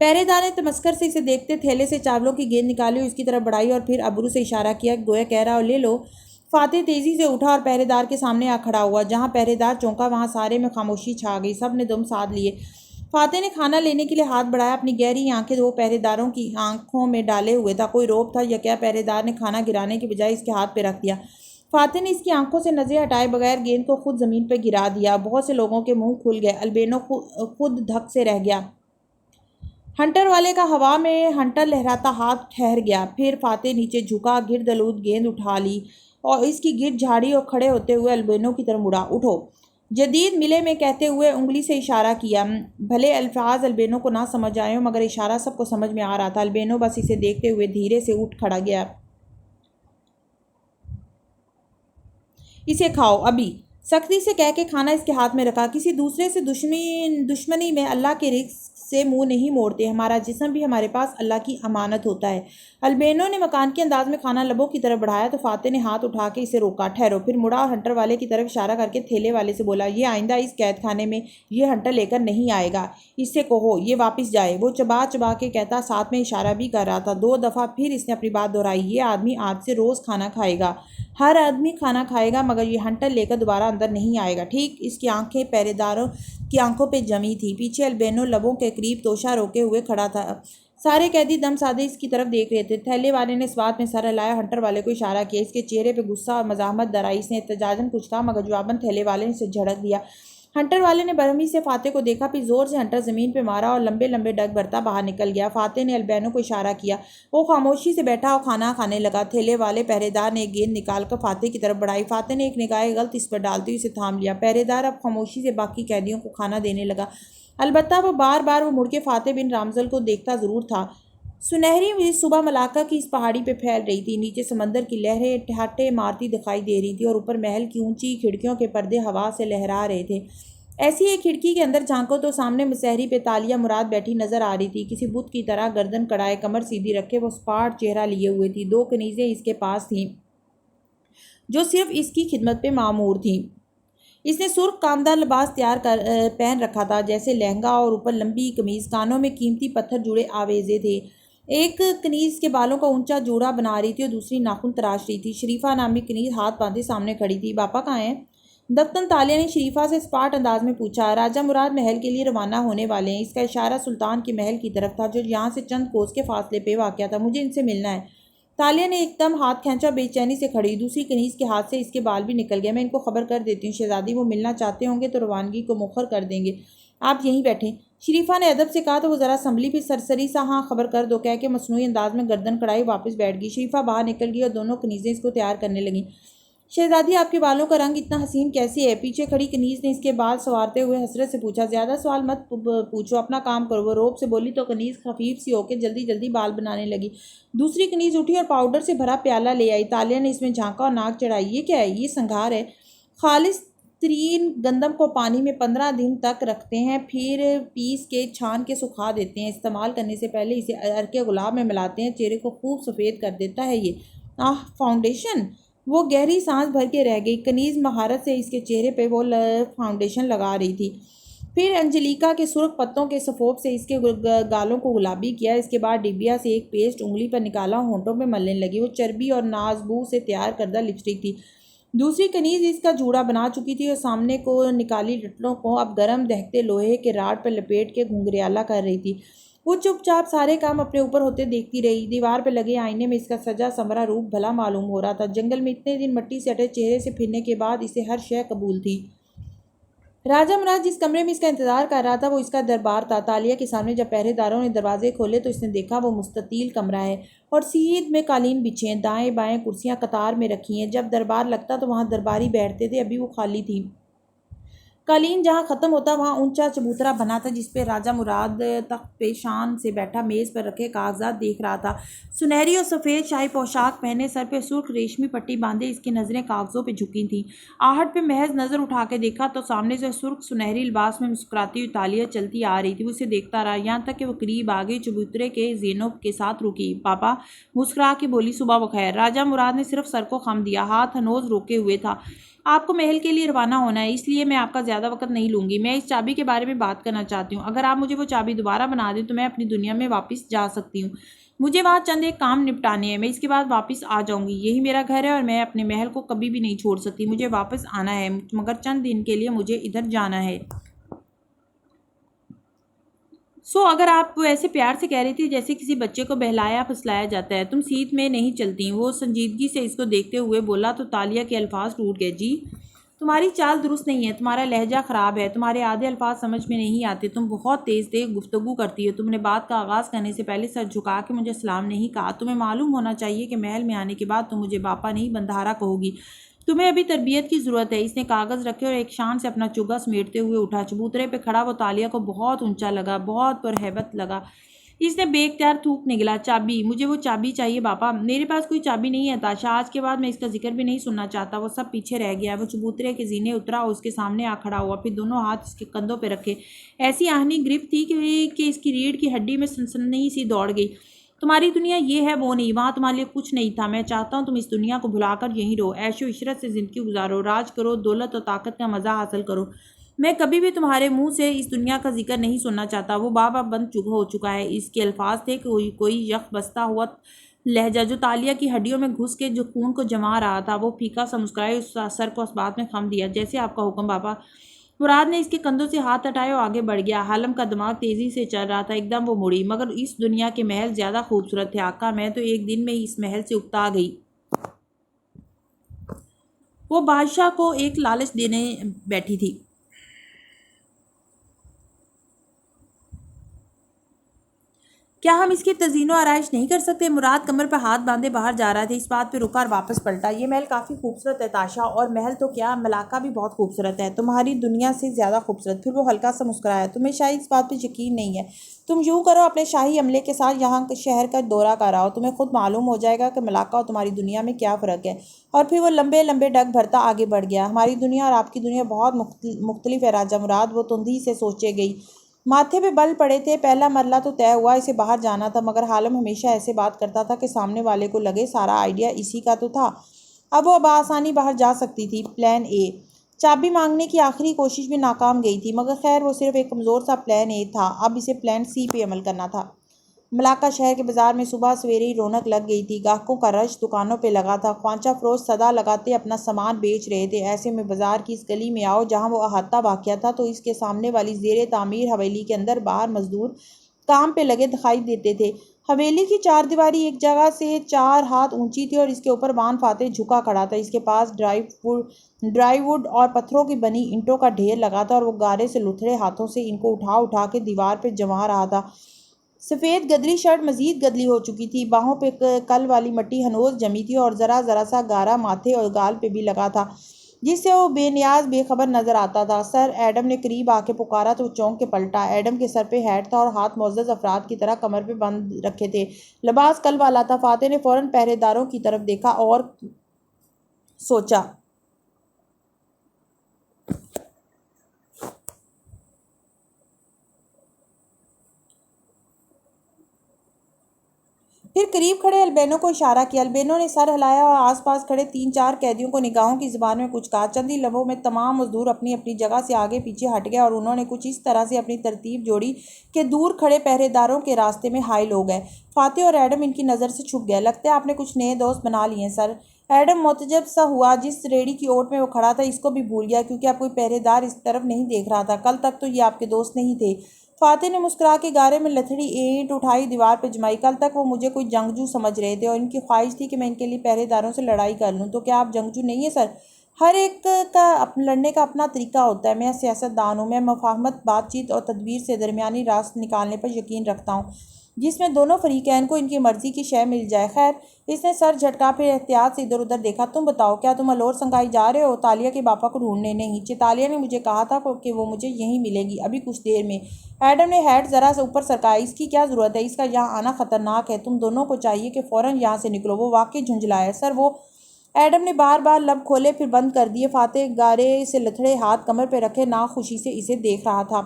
پہرے دار نے تمسخر سے اسے دیکھتے تھیلے سے چاولوں کی گیند نکالی اور اس کی طرف بڑھائی اور پھر ابرو سے اشارہ کیا، گویا کہہ رہا ہو لے لو۔ فاتح تیزی سے اٹھا اور پہرے دار کے سامنے آ کھڑا ہوا۔ جہاں پہرے دار چونکا وہاں سارے میں خاموشی چھا گئی، سب نے دم ساتھ لیے۔ فاتح نے کھانا لینے کے لیے ہاتھ بڑھایا، اپنی گہری آنکھیں وہ پہرے داروں کی آنکھوں میں ڈالے ہوئے تھا۔ کوئی روب تھا یا کیا پہرے دار نے کھانا گرانے کے بجائے اس کے ہاتھ پہ رکھ دیا۔ فاتح نے اس کی آنکھوں سے نظریں ہٹائے بغیر گیند کو خود زمین پہ گرا دیا۔ بہت سے لوگوں کے منہ کھل گئے، البینو خود دھک سے رہ گیا۔ ہنٹر والے کا ہوا میں ہنٹر لہراتا ہاتھ ٹھہر گیا۔ پھر فاتح نیچے جھکا، گرد آلود گیند اٹھا لی اور اس کی گرد جھاڑی اور کھڑے ہوتے ہوئے البینو کی طرف مڑا۔ اٹھو جدید ملے میں کہتے ہوئے انگلی سے اشارہ کیا۔ بھلے الفاظ البینو کو نہ سمجھ آئے ہوں، مگر اشارہ سب کو سمجھ میں آ رہا تھا۔ البینو بس اسے دیکھتے ہوئے دھیرے سے اٹھ کھڑا گیا۔ اسے کھاؤ ابھی، سختی سے کہہ کے کھانا اس کے ہاتھ میں رکھا۔ کسی دوسرے سے دشمنی میں اللہ کے رزق سے منہ نہیں موڑتے، ہمارا جسم بھی ہمارے پاس اللہ کی امانت ہوتا ہے۔ البینو نے مکان کے انداز میں کھانا لبوں کی طرف بڑھایا تو فاتح نے ہاتھ اٹھا کے اسے روکا۔ ٹھہرو۔ پھر مڑا اور ہنٹر والے کی طرف اشارہ کر کے تھیلے والے سے بولا، یہ آئندہ اس قید خانے میں یہ ہنٹر لے کر نہیں آئے گا، اس سے کہو یہ واپس جائے۔ وہ چبا چبا کے کہتا، ساتھ میں اشارہ بھی کر رہا تھا۔ 2 دفعہ پھر اس نے اپنی بات دہرائی، یہ آدمی آج سے روز کھانا کھائے گا، ہر آدمی کھانا کھائے گا، مگر یہ ہنٹر لے کر دوبارہ اندر نہیں آئے گا، ٹھیک؟ اس کی آنکھیں پہرے داروں کی آنکھوں پہ جمی تھی۔ پیچھے البینو لبوں کے قریب توشہ روکے ہوئے کھڑا تھا۔ سارے قیدی دم سادے اس کی طرف دیکھ رہے تھے۔ تھیلے والے نے اس بات میں سر ہلایا، ہنٹر والے کو اشارہ کیا۔ اس کے چہرے پہ غصہ اور مزاحمت در آئی۔ اس نے احتجاجاً کچھ کہا، مگر جواباً تھیلے والے نے اسے جھڑک دیا۔ ہنٹر والے نے برہمی سے فاتح کو دیکھا، پھر زور سے ہنٹر زمین پہ مارا اور لمبے لمبے ڈگ بھرتا باہر نکل گیا۔ فاتح نے البینو کو اشارہ کیا، وہ خاموشی سے بیٹھا اور کھانا کھانے لگا۔ تھیلے والے پہرے دار نے ایک گیند نکال کر فاتح کی طرف بڑھائی۔ فاتح نے ایک نگاہ غلط اس پر ڈالتے ہوئے اسے تھام لیا۔ پہرے دار اب خاموشی سے باقی قیدیوں کو کھانا دینے لگا، البتہ وہ بار بار وہ مڑ کے فاتح بن رامزل کو دیکھتا ضرور تھا۔ سنہری صبح ملاقہ کی اس پہاڑی پہ پھیل رہی تھی، نیچے سمندر کی لہریں ٹھاٹھے مارتی دکھائی دے رہی تھی اور اوپر محل کی اونچی کھڑکیوں کے پردے ہوا سے لہرا رہے تھے۔ ایسی ایک کھڑکی کے اندر جھانکو تو سامنے مسحری پہ تالیہ مراد بیٹھی نظر آ رہی تھی، کسی بت کی طرح گردن کڑائے، کمر سیدھی رکھے، وہ سپاٹ چہرہ لیے ہوئے تھی۔ 2 کنیزیں اس کے پاس تھیں جو صرف اس کی خدمت پہ مامور تھیں۔ اس نے سرخ کامدار لباس پہن رکھا تھا، جیسے لہنگا، اور اوپر لمبی قمیض، کانوں میں قیمتی پتھر جڑے آویزے تھے۔ ایک کنیز کے بالوں کا اونچا جوڑا بنا رہی تھی اور دوسری ناخن تراش رہی تھی۔ شریفہ نامی کنیز ہاتھ باندھے سامنے کھڑی تھی۔ باپا کہاں ہیں؟ دفتن تالیہ نے شریفہ سے سپاٹ انداز میں پوچھا۔ راجہ مراد محل کے لیے روانہ ہونے والے ہیں۔ اس کا اشارہ سلطان کے محل کی طرف تھا جو یہاں سے چند کوس کے فاصلے پہ واقع تھا۔ مجھے ان سے ملنا ہے۔ تالیہ نے ایک دم ہاتھ کھینچا، بے چینی سے کھڑی۔ دوسری کنیز کے ہاتھ سے اس کے بال بھی نکل گئے۔ میں ان کو خبر کر دیتی ہوں شہزادی، وہ ملنا چاہتے ہوں گے تو روانگی کو مؤخر کر دیں گے۔ آپ یہیں بیٹھیں۔ شریفہ نے ادب سے کہا تو وہ ذرا سنبھلی، پھر سرسری سا ہاں خبر کر دو کہہ کے مصنوعی انداز میں گردن کڑائی واپس بیٹھ گئی۔ شریفہ باہر نکل گئی اور دونوں کنیزیں اس کو تیار کرنے لگیں۔ شہزادی آپ کے بالوں کا رنگ اتنا حسین کیسے ہے؟ پیچھے کھڑی کنیز نے اس کے بال سنوارتے ہوئے حسرت سے پوچھا۔ زیادہ سوال مت پوچھو، اپنا کام کرو، وہ روب سے بولی تو کنیز خفیف سی ہو کے جلدی جلدی بال بنانے لگی۔ دوسری کنیز اٹھی اور پاؤڈر سے بھرا پیالہ لے آئی۔ تالیہ نے اس میں جھانکا اور ناک چڑھائی۔ یہ کیا ہے؟ یہ سنگھار ہے، خالص ترین گندم کو پانی میں 15 دن تک رکھتے ہیں، پھر پیس کے چھان کے سکھا دیتے ہیں۔ استعمال کرنے سے پہلے اسے عرق گلاب میں ملاتے ہیں، چہرے کو خوب سفید کر دیتا ہے یہ۔ آہ، فاؤنڈیشن! وہ گہری سانس بھر کے رہ گئی۔ کنیز مہارت سے اس کے چہرے پہ وہ فاؤنڈیشن لگا رہی تھی، پھر انجلیکا کے سرخ پتوں کے سفوف سے اس کے گالوں کو گلابی کیا۔ اس کے بعد ڈبیا سے ایک پیسٹ انگلی پر نکالا، ہونٹوں پہ ملنے لگی۔ وہ چربی اور نازبو سے تیار کردہ لپسٹک تھی۔ دوسری کنیز اس کا جوڑا بنا چکی تھی اور سامنے کو نکالی ڈٹلوں کو اب گرم دہتے لوہے کے راڈ پر لپیٹ کے گھنگریالہ کر رہی تھی۔ وہ چپ چاپ سارے کام اپنے اوپر ہوتے دیکھتی رہی۔ دیوار پہ لگے آئینے میں اس کا سجا سنورا روپ بھلا معلوم ہو رہا تھا۔ جنگل میں اتنے دن مٹی سے اٹے چہرے سے پھرنے کے بعد اسے ہر شے قبول تھی۔ راجہ مراد جس کمرے میں اس کا انتظار کر رہا تھا وہ اس کا دربار تھا۔ تالیہ کے سامنے جب پہرے داروں نے دروازے کھولے تو اس نے دیکھا وہ مستطیل کمرہ ہے اور سیدھ میں قالین بچھے ہیں، دائیں بائیں کرسیاں قطار میں رکھی ہیں۔ جب دربار لگتا تو وہاں درباری بیٹھتے تھے، ابھی وہ خالی تھی۔ قالین جہاں ختم ہوتا وہاں اونچا چبوترا بنا تھا جس پہ راجہ مراد تخت پہ شان سے بیٹھا میز پر رکھے کاغذات دیکھ رہا تھا۔ سنہری اور سفید شاہی پوشاک پہنے، سر پہ سرخ ریشمی پٹی باندھے، اس کی نظریں کاغذوں پہ جھکی تھیں۔ آہٹ پہ محض نظر اٹھا کے دیکھا تو سامنے سے سرخ سنہری لباس میں مسکراتی ہوئی تالیہ چلتی آ رہی تھی۔ وہ اسے دیکھتا رہا یہاں تک کہ وہ قریب آ گئی، چبوترے کے زینب کے ساتھ رکی۔ پاپا مسکرا کے بولی، صبح بخیر۔ راجہ مراد نے صرف سر کو خم دیا، ہاتھ ہنوز روکے ہوئے تھا۔ آپ کو محل کے لیے روانہ ہونا ہے، اس لیے میں آپ کا زیادہ وقت نہیں لوں گی۔ میں اس چابی کے بارے میں بات کرنا چاہتی ہوں۔ اگر آپ مجھے وہ چابی دوبارہ بنا دیں تو میں اپنی دنیا میں واپس جا سکتی ہوں۔ مجھے وہاں چند ایک کام نپٹانے ہیں، میں اس کے بعد واپس آ جاؤں گی۔ یہی میرا گھر ہے اور میں اپنے محل کو کبھی بھی نہیں چھوڑ سکتی۔ مجھے واپس آنا ہے، مگر چند دن کے لیے مجھے ادھر جانا ہے۔ اگر آپ ایسے پیار سے کہہ رہی تھی جیسے کسی بچے کو بہلایا پھسلایا جاتا ہے، تم سیٹ میں نہیں چلتی۔ وہ سنجیدگی سے اس کو دیکھتے ہوئے بولا تو تالیہ کے الفاظ ٹوٹ گئے۔ جی، تمہاری چال درست نہیں ہے، تمہارا لہجہ خراب ہے، تمہارے آدھے الفاظ سمجھ میں نہیں آتے، تم بہت تیز گفتگو کرتی ہو۔ تم نے بات کا آغاز کرنے سے پہلے سر جھکا کے مجھے سلام نہیں کہا۔ تمہیں معلوم ہونا چاہیے کہ محل میں آنے کے بعد تم مجھے باپا نہیں بندھارا کہو گی۔ تمہیں ابھی تربیت کی ضرورت ہے۔ اس نے کاغذ رکھے اور ایک شان سے اپنا چگا سمیٹتے ہوئے اٹھا۔ چبوترے پہ کھڑا وہ تالیہ کو بہت اونچا لگا، بہت پرہیبت لگا۔ اس نے بے اختیار تھوک نگلا۔ چابی، مجھے وہ چابی چاہیے باپا۔ میرے پاس کوئی چابی نہیں ہے تاشا، آج کے بعد میں اس کا ذکر بھی نہیں سننا چاہتا۔ وہ سب پیچھے رہ گیا۔ وہ چبوترے کے زینے اترا اور اس کے سامنے آ کھڑا ہوا، پھر دونوں ہاتھ اس کے کندھوں پہ رکھے۔ ایسی آہنی گرفت تھی کہ اس کی ریڑھ کی ہڈی میں سنسنی سی دوڑ گئی۔ تمہاری دنیا یہ ہے وہ نہیں، وہاں تمہارے لیے کچھ نہیں تھا۔ میں چاہتا ہوں تم اس دنیا کو بھلا کر یہیں رہو، عیش و عشرت سے زندگی گزارو، راج کرو، دولت اور طاقت کا مزہ حاصل کرو۔ میں کبھی بھی تمہارے منہ سے اس دنیا کا ذکر نہیں سننا چاہتا۔ وہ باب اب بند ہو چکا ہے۔ اس کے الفاظ تھے کوئی یخ بستہ ہوا لہجہ جو تالیہ کی ہڈیوں میں گھس کے جو خون کو جما رہا تھا۔ وہ پھیکا سا مسکرائے، اس سر کو اس بات میں خم دیا۔ جیسے آپ کا حکم باپا۔ مراد نے اس کے کندھوں سے ہاتھ ہٹائے اور آگے بڑھ گیا۔ حالم کا دماغ تیزی سے چل رہا تھا۔ ایک دم وہ مڑی، مگر اس دنیا کے محل زیادہ خوبصورت تھے آقا، میں تو ایک دن میں ہی اس محل سے اکتا گئی۔ وہ بادشاہ کو ایک لالچ دینے بیٹھی تھی۔ کیا ہم اس کی تزئین و آرائش نہیں کر سکتے؟ مراد کمر پہ ہاتھ باندھے باہر جا رہا تھا، اس بات پہ رکا اور واپس پلٹا۔ یہ محل کافی خوبصورت ہے تاشا، اور محل تو کیا، ملاقہ بھی بہت خوبصورت ہے، تمہاری دنیا سے زیادہ خوبصورت۔ پھر وہ ہلکا سا مسکرایا۔ تمہیں شاید اس بات پہ یقین نہیں ہے۔ تم یوں کرو، اپنے شاہی عملے کے ساتھ یہاں شہر کا دورہ کراؤ، تمہیں خود معلوم ہو جائے گا کہ ملاقہ اور تمہاری دنیا میں کیا فرق ہے۔ اور پھر وہ لمبے لمبے ڈگ بھرتا آگے بڑھ گیا۔ ہماری دنیا اور آپ کی دنیا بہت مختلف ہے راجہ مراد، وہ تندی سے سوچے گئی۔ ماتھے پہ بل پڑے تھے، پہلا مرلہ تو طے ہوا، اسے باہر جانا تھا، مگر حالم ہمیشہ ایسے بات کرتا تھا کہ سامنے والے کو لگے سارا آئیڈیا اسی کا تو تھا۔ اب وہ بآسانی باہر جا سکتی تھی۔ پلان اے، چابی مانگنے کی آخری کوشش بھی ناکام گئی تھی، مگر خیر وہ صرف ایک کمزور سا پلان اے تھا، اب اسے پلان سی پہ عمل کرنا تھا۔ ملاقہ شہر کے بازار میں صبح سویرے ہی رونق لگ گئی تھی، گاہکوں کا رش دکانوں پہ لگا تھا، خوانچہ فروش صدا لگاتے اپنا سامان بیچ رہے تھے۔ ایسے میں بازار کی اس گلی میں آؤ جہاں وہ احاطہ واقع تھا تو اس کے سامنے والی زیر تعمیر حویلی کے اندر باہر مزدور کام پہ لگے دکھائی دیتے تھے۔ حویلی کی چار دیواری ایک جگہ سے 4 ہاتھ اونچی تھی اور اس کے اوپر وان فاتح جھکا کھڑا تھا۔ اس کے پاس ڈرائی ووڈ اور پتھروں کی بنی اینٹوں کا ڈھیر لگا تھا اور وہ گارے سے لتھڑے ہاتھوں سے ان کو اٹھا اٹھا کے دیوار پہ جما رہا تھا۔ سفید گدری شرٹ مزید گدلی ہو چکی تھی، باہوں پہ کل والی مٹی ہنوز جمی تھی اور ذرا ذرا سا گارا ماتھے اور گال پہ بھی لگا تھا، جس سے وہ بے نیاز بے خبر نظر آتا تھا۔ سر ایڈم نے قریب آ کے پکارا تو وہ چونک کے پلٹا۔ ایڈم کے سر پہ ہیٹ تھا اور ہاتھ معزز افراد کی طرح کمر پہ بند رکھے تھے۔ لباس کل والا تھا۔ فاتح نے فوراً پہرے داروں کی طرف دیکھا اور سوچا۔ پھر قریب کھڑے البینو کو اشارہ کیا۔ البینو نے سر ہلایا اور آس پاس کھڑے 3-4 قیدیوں کو نگاہوں کی زبان میں کچھ کہا۔ چند ہی لمحوں میں تمام مزدور اپنی اپنی جگہ سے آگے پیچھے ہٹ گئے اور انہوں نے کچھ اس طرح سے اپنی ترتیب جوڑی کہ دور کھڑے پہرے داروں کے راستے میں حائل ہو گئے۔ فاتح اور ایڈم ان کی نظر سے چھپ گئے۔ لگتا ہے آپ نے کچھ نئے دوست بنا لیے ہیں سر۔ ایڈم متعجب سا ہوا۔ جس ریڑھی کی اوٹ میں وہ کھڑا تھا اس کو بھی بھول گیا، کیونکہ اب کوئی پہرے دار اس طرف نہیں دیکھ رہا تھا۔ کل تک تو یہ آپ کے دوست نہیں تھے۔ فاتح نے مسکرا کے گارے میں لتھڑی اینٹ اٹھائی، دیوار پہ جمائی۔ کل تک وہ مجھے کوئی جنگجو سمجھ رہے تھے اور ان کی خواہش تھی کہ میں ان کے لیے پہرے داروں سے لڑائی کر لوں۔ تو کیا آپ جنگجو نہیں ہیں سر؟ ہر ایک کا لڑنے کا اپنا طریقہ ہوتا ہے۔ میں سیاست دان ہوں۔ میں مفاہمت، بات چیت اور تدبیر سے درمیانی راست نکالنے پر یقین رکھتا ہوں، جس میں دونوں فریقین کو ان کی مرضی کی شے مل جائے۔ خیر، اس نے سر جھٹکا، پھر احتیاط سے ادھر ادھر دیکھا۔ تم بتاؤ، کیا تم الور سنگائی جا رہے ہو؟ تالیہ کے باپا کو ڈھونڈنے؟ نہیں، چیتالیہ نے مجھے کہا تھا کہ وہ مجھے یہیں ملے گی، ابھی کچھ دیر میں۔ ایڈم نے ہیٹ ذرا سے اوپر سرکائی۔ اس کی کیا ضرورت ہے؟ اس کا یہاں آنا خطرناک ہے۔ تم دونوں کو چاہیے کہ فوراً یہاں سے نکلو۔ وہ واقعی جھنجھلایا ہے سر۔ وہ ایڈم نے بار بار لب کھولے پھر بند کر دیے۔ فاتح گارے سے لتھڑے ہاتھ کمر پہ رکھے ناخوشی سے اسے دیکھ رہا تھا۔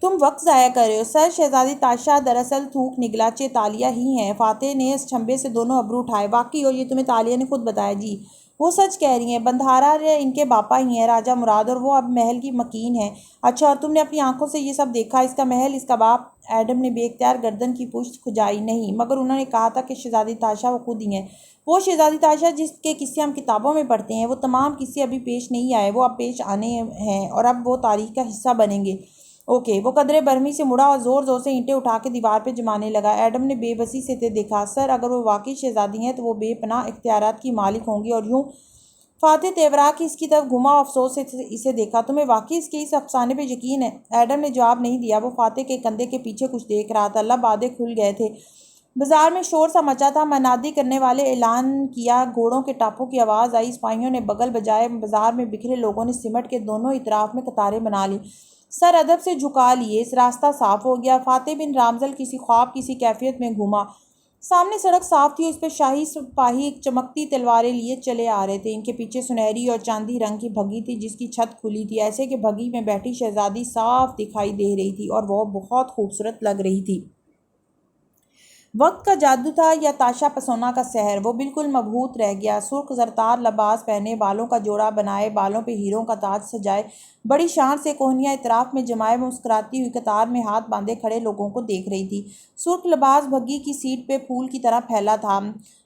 تم وقت ضائع کر رہے ہو سر۔ شہزادی تاشا دراصل تھوک نگلا چیتالیہ ہی ہیں۔ فاتح نے اس چھمبے سے دونوں ابرو اٹھائے۔ واقعی؟ اور یہ تمہیں تالیہ نے خود بتایا؟ جی، وہ سچ کہہ رہی ہیں۔ بندھارا ان کے باپا ہی ہیں، راجہ مراد، اور وہ اب محل کی مکین ہیں۔ اچھا، اور تم نے اپنی آنکھوں سے یہ سب دیکھا؟ اس کا محل، اس کا باپ؟ ایڈم نے بے اختیار گردن کی پشت کھجائی۔ نہیں، مگر انہوں نے کہا تھا کہ شہزادی تاشا وہ خود ہی ہیں۔ وہ شہزادی تاشا جس کے قصے ہم کتابوں میں پڑھتے ہیں، وہ تمام قصے ابھی پیش نہیں آئے، وہ اب پیش آنے ہیں اور اب وہ تاریخ کا حصہ بنیں گے۔ اوکے۔ وہ قدرے برہمی سے مڑا اور زور زور سے اینٹیں اٹھا کے دیوار پہ جمانے لگا۔ ایڈم نے بے بسی سے دیکھا۔ سر، اگر وہ واقعی شہزادی ہیں تو وہ بے پناہ اختیارات کی مالک ہوں گی اور یوں۔ فاتح تیورا کے اس کی طرف گھما اور افسوس سے اسے دیکھا۔ تمہیں واقعی اس کے اس افسانے پہ یقین ہے؟ ایڈم نے جواب نہیں دیا۔ وہ فاتح کے کندھے کے پیچھے کچھ دیکھ رہا تھا۔ لب آدھے کھل گئے تھے۔ بازار میں شور سا مچا تھا۔ منادی کرنے والے اعلان کیا۔ گھوڑوں کے ٹاپوں کی آواز آئی۔ سپاہیوں نے بغل بجائے۔ بازار میں بکھرے لوگوں نے سمٹ کے دونوں اطراف میں قطاریں بنا لیں۔ سر ادب سے جھکا لیے۔ راستہ صاف ہو گیا۔ فاتح بن رامزل کسی خواب کی سی کیفیت میں گھوما۔ سامنے سڑک صاف تھی اور اس پہ شاہی سپاہی چمکتی تلواریں لیے چلے آ رہے تھے۔ ان کے پیچھے سنہری اور چاندی رنگ کی بھگی تھی جس کی چھت کھلی تھی، ایسے کہ بھگی میں بیٹھی شہزادی صاف دکھائی دے رہی تھی اور وہ بہت خوبصورت لگ رہی تھی۔ وقت کا جادو تھا یا تاشا پسونا کا سحر؟ وہ بالکل مبہوت رہ گیا۔ سرخ زرتار لباس پہنے، بالوں کا جوڑا بنائے، بالوں پہ ہیروں کا تاج سجائے، بڑی شان سے کوہنیاں اطراف میں جمائے، مسکراتی ہوئی قطار میں ہاتھ باندھے کھڑے لوگوں کو دیکھ رہی تھی۔ سرخ لباس بھگی کی سیٹ پہ پھول کی طرح پھیلا تھا۔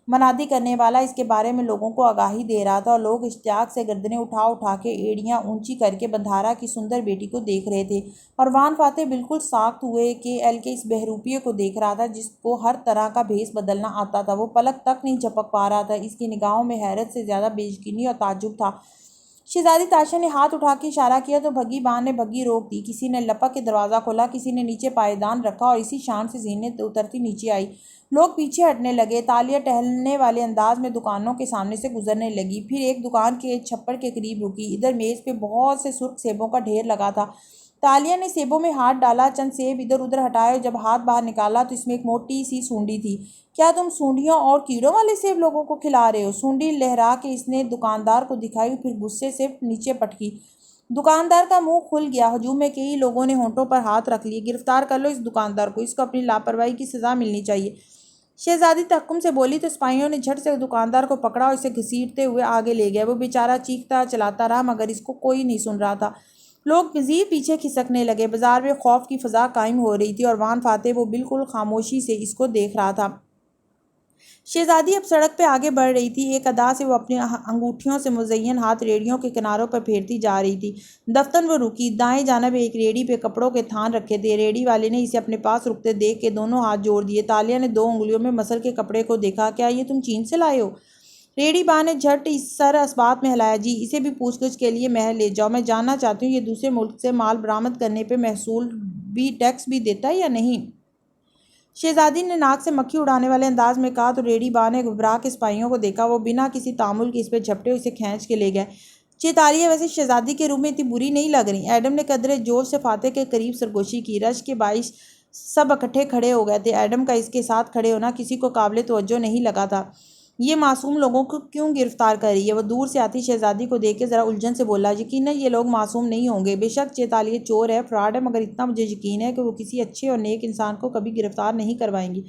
منادی کرنے والا اس کے بارے میں لوگوں کو آگاہی دے رہا تھا اور لوگ اشتیاق سے گردنیں اٹھا اٹھا کے ایڑیاں اونچی کر کے بندھارا کی سندر بیٹی کو دیکھ رہے تھے، اور وان فاتح بالکل ساخت ہوئے کہ ایل کے اس بہروپیے کو دیکھ رہا تھا جس کو ہر طرح کا بھیس بدلنا آتا تھا۔ وہ پلک تک نہیں جھپک پا رہا تھا۔ اس کی نگاہوں میں حیرت سے زیادہ بے یقینی اور تعجب تھا۔ شہزادی تاشا نے ہاتھ اٹھا کے اشارہ کیا تو بھگی بان نے بھگی روک دی۔ کسی نے لپک کے دروازہ کھولا، کسی نے نیچے پائیدان رکھا اور اسی شان سے زینیں اترتی نیچے آئی۔ لوگ پیچھے ہٹنے لگے۔ تالیہ ٹہلنے والے انداز میں دکانوں کے سامنے سے گزرنے لگی، پھر ایک دکان کے چھپڑ کے قریب رکی۔ ادھر میز پہ بہت سے سرخ سیبوں کا ڈھیر لگا تھا۔ تالیہ نے سیبوں میں ہاتھ ڈالا، چند سیب ادھر ادھر ہٹائے اور جب ہاتھ باہر نکالا تو اس میں ایک موٹی سی سونڈی تھی۔ کیا تم سونڈیوں اور کیڑوں والے سیب لوگوں کو کھلا رہے ہو؟ سونڈی لہرا کے اس نے دکاندار کو دکھائی، پھر غصے سے نیچے پٹکی۔ دکاندار کا منہ کھل گیا۔ ہجوم میں کئی لوگوں نے ہونٹوں پر ہاتھ رکھ لیے۔ گرفتار کر لو اس دکاندار کو، اس کو اپنی لاپرواہی کی سزا ملنی چاہیے۔ شہزادی تحکم سے بولی تو سپاہیوں نے جھٹ سے دکاندار کو پکڑا اور اسے گھسیٹتے ہوئے آگے لے گئے۔ وہ بیچارہ چیختا چلاتا رہا مگر اس کو کوئی نہیں سن رہا تھا۔ لوگ مزید پیچھے کھسکنے لگے۔ بازار میں خوف کی فضا قائم ہو رہی تھی اور وان فاتح وہ بالکل خاموشی سے اس کو دیکھ رہا تھا۔ شہزادی اب سڑک پہ آگے بڑھ رہی تھی، ایک ادا سے وہ اپنی انگوٹھیوں سے مزین ہاتھ ریڑھیوں کے کناروں پر پھیرتی جا رہی تھی۔ دفتن وہ رکی، دائیں جانب ایک ریڑھی پہ کپڑوں کے تھان رکھے تھے۔ ریڑھی والے نے اسے اپنے پاس رکتے دیکھ کے دونوں ہاتھ جوڑ دیے۔ تالیہ نے 2 انگلیوں میں مسل کے کپڑے کو دیکھا۔ کیا یہ تم چین سے لائے ہو؟ ریڑھی باں نے جھٹ سر اسبات میں ہلایا۔ جی، اسے بھی پوچھ گچھ کے لیے محل لے جاؤ، میں جاننا چاہتی ہوں یہ دوسرے ملک سے مال برآمد کرنے پہ محصول بھی ٹیکس بھی دیتا ہے یا نہیں؟ شہزادی نے ناک سے مکھی اڑانے والے انداز میں کہا تو ریڑھی باں نے گھبرا کے سپاہیوں کو دیکھا۔ وہ بنا کسی تعامل کے اس پہ جھپٹے اور اسے کھینچ کے لے گئے۔ تالیہ ویسے شہزادی کے روح میں اتنی بری نہیں لگ رہی۔ ایڈم نے قدرے جوش سے فاتح کے قریب سرگوشی کی۔ رشک کے باعث سب اکٹھے کھڑے ہو گئے تھے۔ ایڈم کا اس کے ساتھ کھڑے ہونا کسی کو قابل توجہ نہیں لگا تھا۔ یہ معصوم لوگوں کو کیوں گرفتار کر رہی ہے؟ وہ دور سے آتی شہزادی کو دیکھ کے ذرا الجھن سے بولا۔ یقیناً یہ لوگ معصوم نہیں ہوں گے، بے شک چیتالیہ چور ہے، فراڈ ہے، مگر اتنا مجھے یقین ہے کہ وہ کسی اچھے اور نیک انسان کو کبھی گرفتار نہیں کروائیں گی۔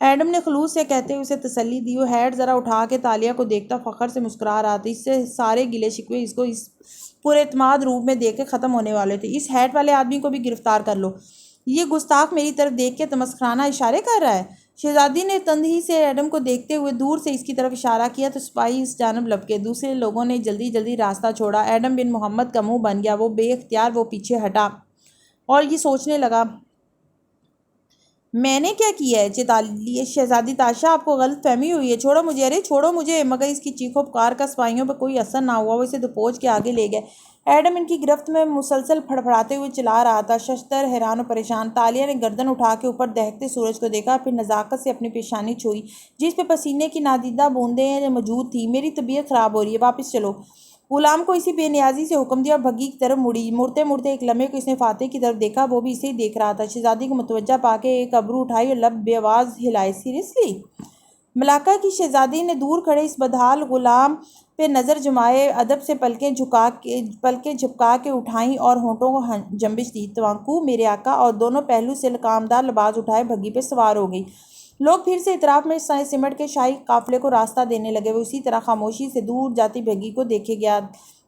ایڈم نے خلوص سے کہتے ہوئے اسے تسلی دی۔ وہ ہیڈ ذرا اٹھا کے تالیہ کو دیکھتا فخر سے مسکرا رہا تھا۔ اس سے سارے گلے شکوے اس کو اس پر اعتماد روپ میں دیکھ کے ختم ہونے والے تھے۔ اس ہیٹ والے آدمی کو بھی گرفتار کر لو، یہ گستاخ میری طرف دیکھ کے تمسخرانہ اشارے کر رہا ہے۔ شہزادی نے تندہی سے ایڈم کو دیکھتے ہوئے دور سے اس کی طرف اشارہ کیا تو سپاہی اس جانب لپکے۔ دوسرے لوگوں نے جلدی جلدی راستہ چھوڑا۔ ایڈم بن محمد کا منہ بن گیا۔ وہ بے اختیار وہ پیچھے ہٹا اور یہ سوچنے لگا، میں نے کیا کیا ہے؟ شہزادی تاشا، آپ کو غلط فہمی ہوئی ہے، چھوڑو مجھے، ارے چھوڑو مجھے! مگر اس کی چیخو پکار کا سپاہیوں پہ کوئی اثر نہ ہوا۔ وہ اسے دبوچ کے آگے لے گئے۔ ایڈم ان کی گرفت میں مسلسل پھڑپھڑاتے ہوئے چلا رہا تھا، ششدر، حیران و پریشان۔ تالیہ نے گردن اٹھا کے اوپر دہکتے سورج کو دیکھا، پھر نزاکت سے اپنی پیشانی چھوئی جس پہ پسینے کی نادیدہ بوندیں موجود تھیں۔ میری طبیعت خراب ہو رہی ہے، واپس چلو۔ غلام کو اسی بے نیازی سے حکم دیا اور بھگی کی طرف مڑی۔ مڑتے مڑتے ایک لمحے کو اس نے فاتح کی طرف دیکھا، وہ بھی اسے ہی دیکھ رہا تھا۔ شہزادی کو متوجہ پا کے ایک ابرو اٹھائی اور لب بے آواز ہلائے۔ سیریسلی؟ ملاقہ کی شہزادی نے دور کھڑے اس بدحال غلام پہ نظر جمائے ادب سے پلکیں جھپکا کے اٹھائیں اور ہونٹوں کو جنبش دی۔ توانکو میرے آقا! اور دونوں پہلو سے کامدار لباس اٹھائے بھگی پہ سوار ہو گئی۔ لوگ پھر سے اطراف میں سمٹ کے شاہی قافلے کو راستہ دینے لگے۔ وہ اسی طرح خاموشی سے دور جاتی بھگی کو دیکھے گیا۔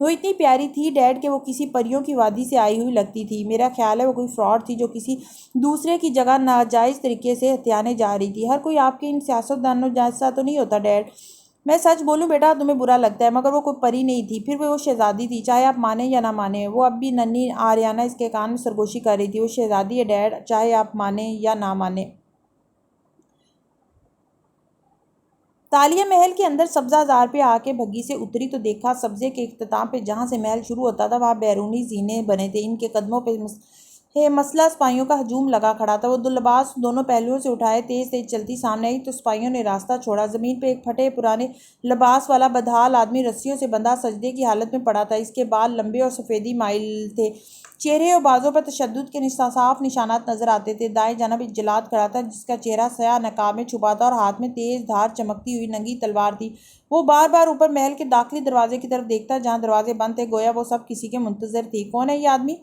وہ اتنی پیاری تھی ڈیڈ کہ وہ کسی پریوں کی وادی سے آئی ہوئی لگتی تھی۔ میرا خیال ہے وہ کوئی فراڈ تھی جو کسی دوسرے کی جگہ ناجائز طریقے سے ہتھیانے جا رہی تھی۔ ہر کوئی آپ کے ان سیاستدانوں جیسا تو نہیں ہوتا ڈیڈ۔ میں سچ بولوں بیٹا، تمہیں برا لگتا ہے، مگر وہ کوئی پری نہیں تھی، پھر بھی وہ شہزادی تھی، چاہے آپ مانیں یا نہ مانیں۔ وہ اب بھی ننھی آریانہ اس کے کان میں سرگوشی کر رہی تھی۔ وہ شہزادی ہے ڈیڈ، چاہے آپ مانیں یا نہ مانیں۔ تالیہ محل کے اندر سبزہ زار پہ آ کے بھگی سے اتری تو دیکھا سبزے کے اختتام پہ جہاں سے محل شروع ہوتا تھا وہاں بیرونی زینے بنے تھے۔ ان کے قدموں پہ مسلح سپاہیوں کا ہجوم لگا کھڑا تھا۔ وہ لباس دونوں پہلوؤں سے اٹھائے تیز تیز چلتی سامنے آئی تو سپاہیوں نے راستہ چھوڑا۔ زمین پہ ایک پھٹے پرانے لباس والا بدحال آدمی رسیوں سے بندھا سجدے کی حالت میں پڑا تھا۔ اس کے بال لمبے اور سفیدی مائل تھے۔ چہرے اور بازوں پر تشدد کے صاف نشانات نظر آتے تھے۔ دائیں جانب ایک جلاد کھڑا تھا جس کا چہرہ سیاہ نقاب میں چھپا تھا اور ہاتھ میں تیز دھار چمکتی ہوئی ننگی تلوار تھی۔ وہ بار بار اوپر محل کے داخلی دروازے کی طرف دیکھتا جہاں دروازے بند تھے، گویا وہ سب کسی کے منتظر تھی۔ کون ہے یہ آدمی؟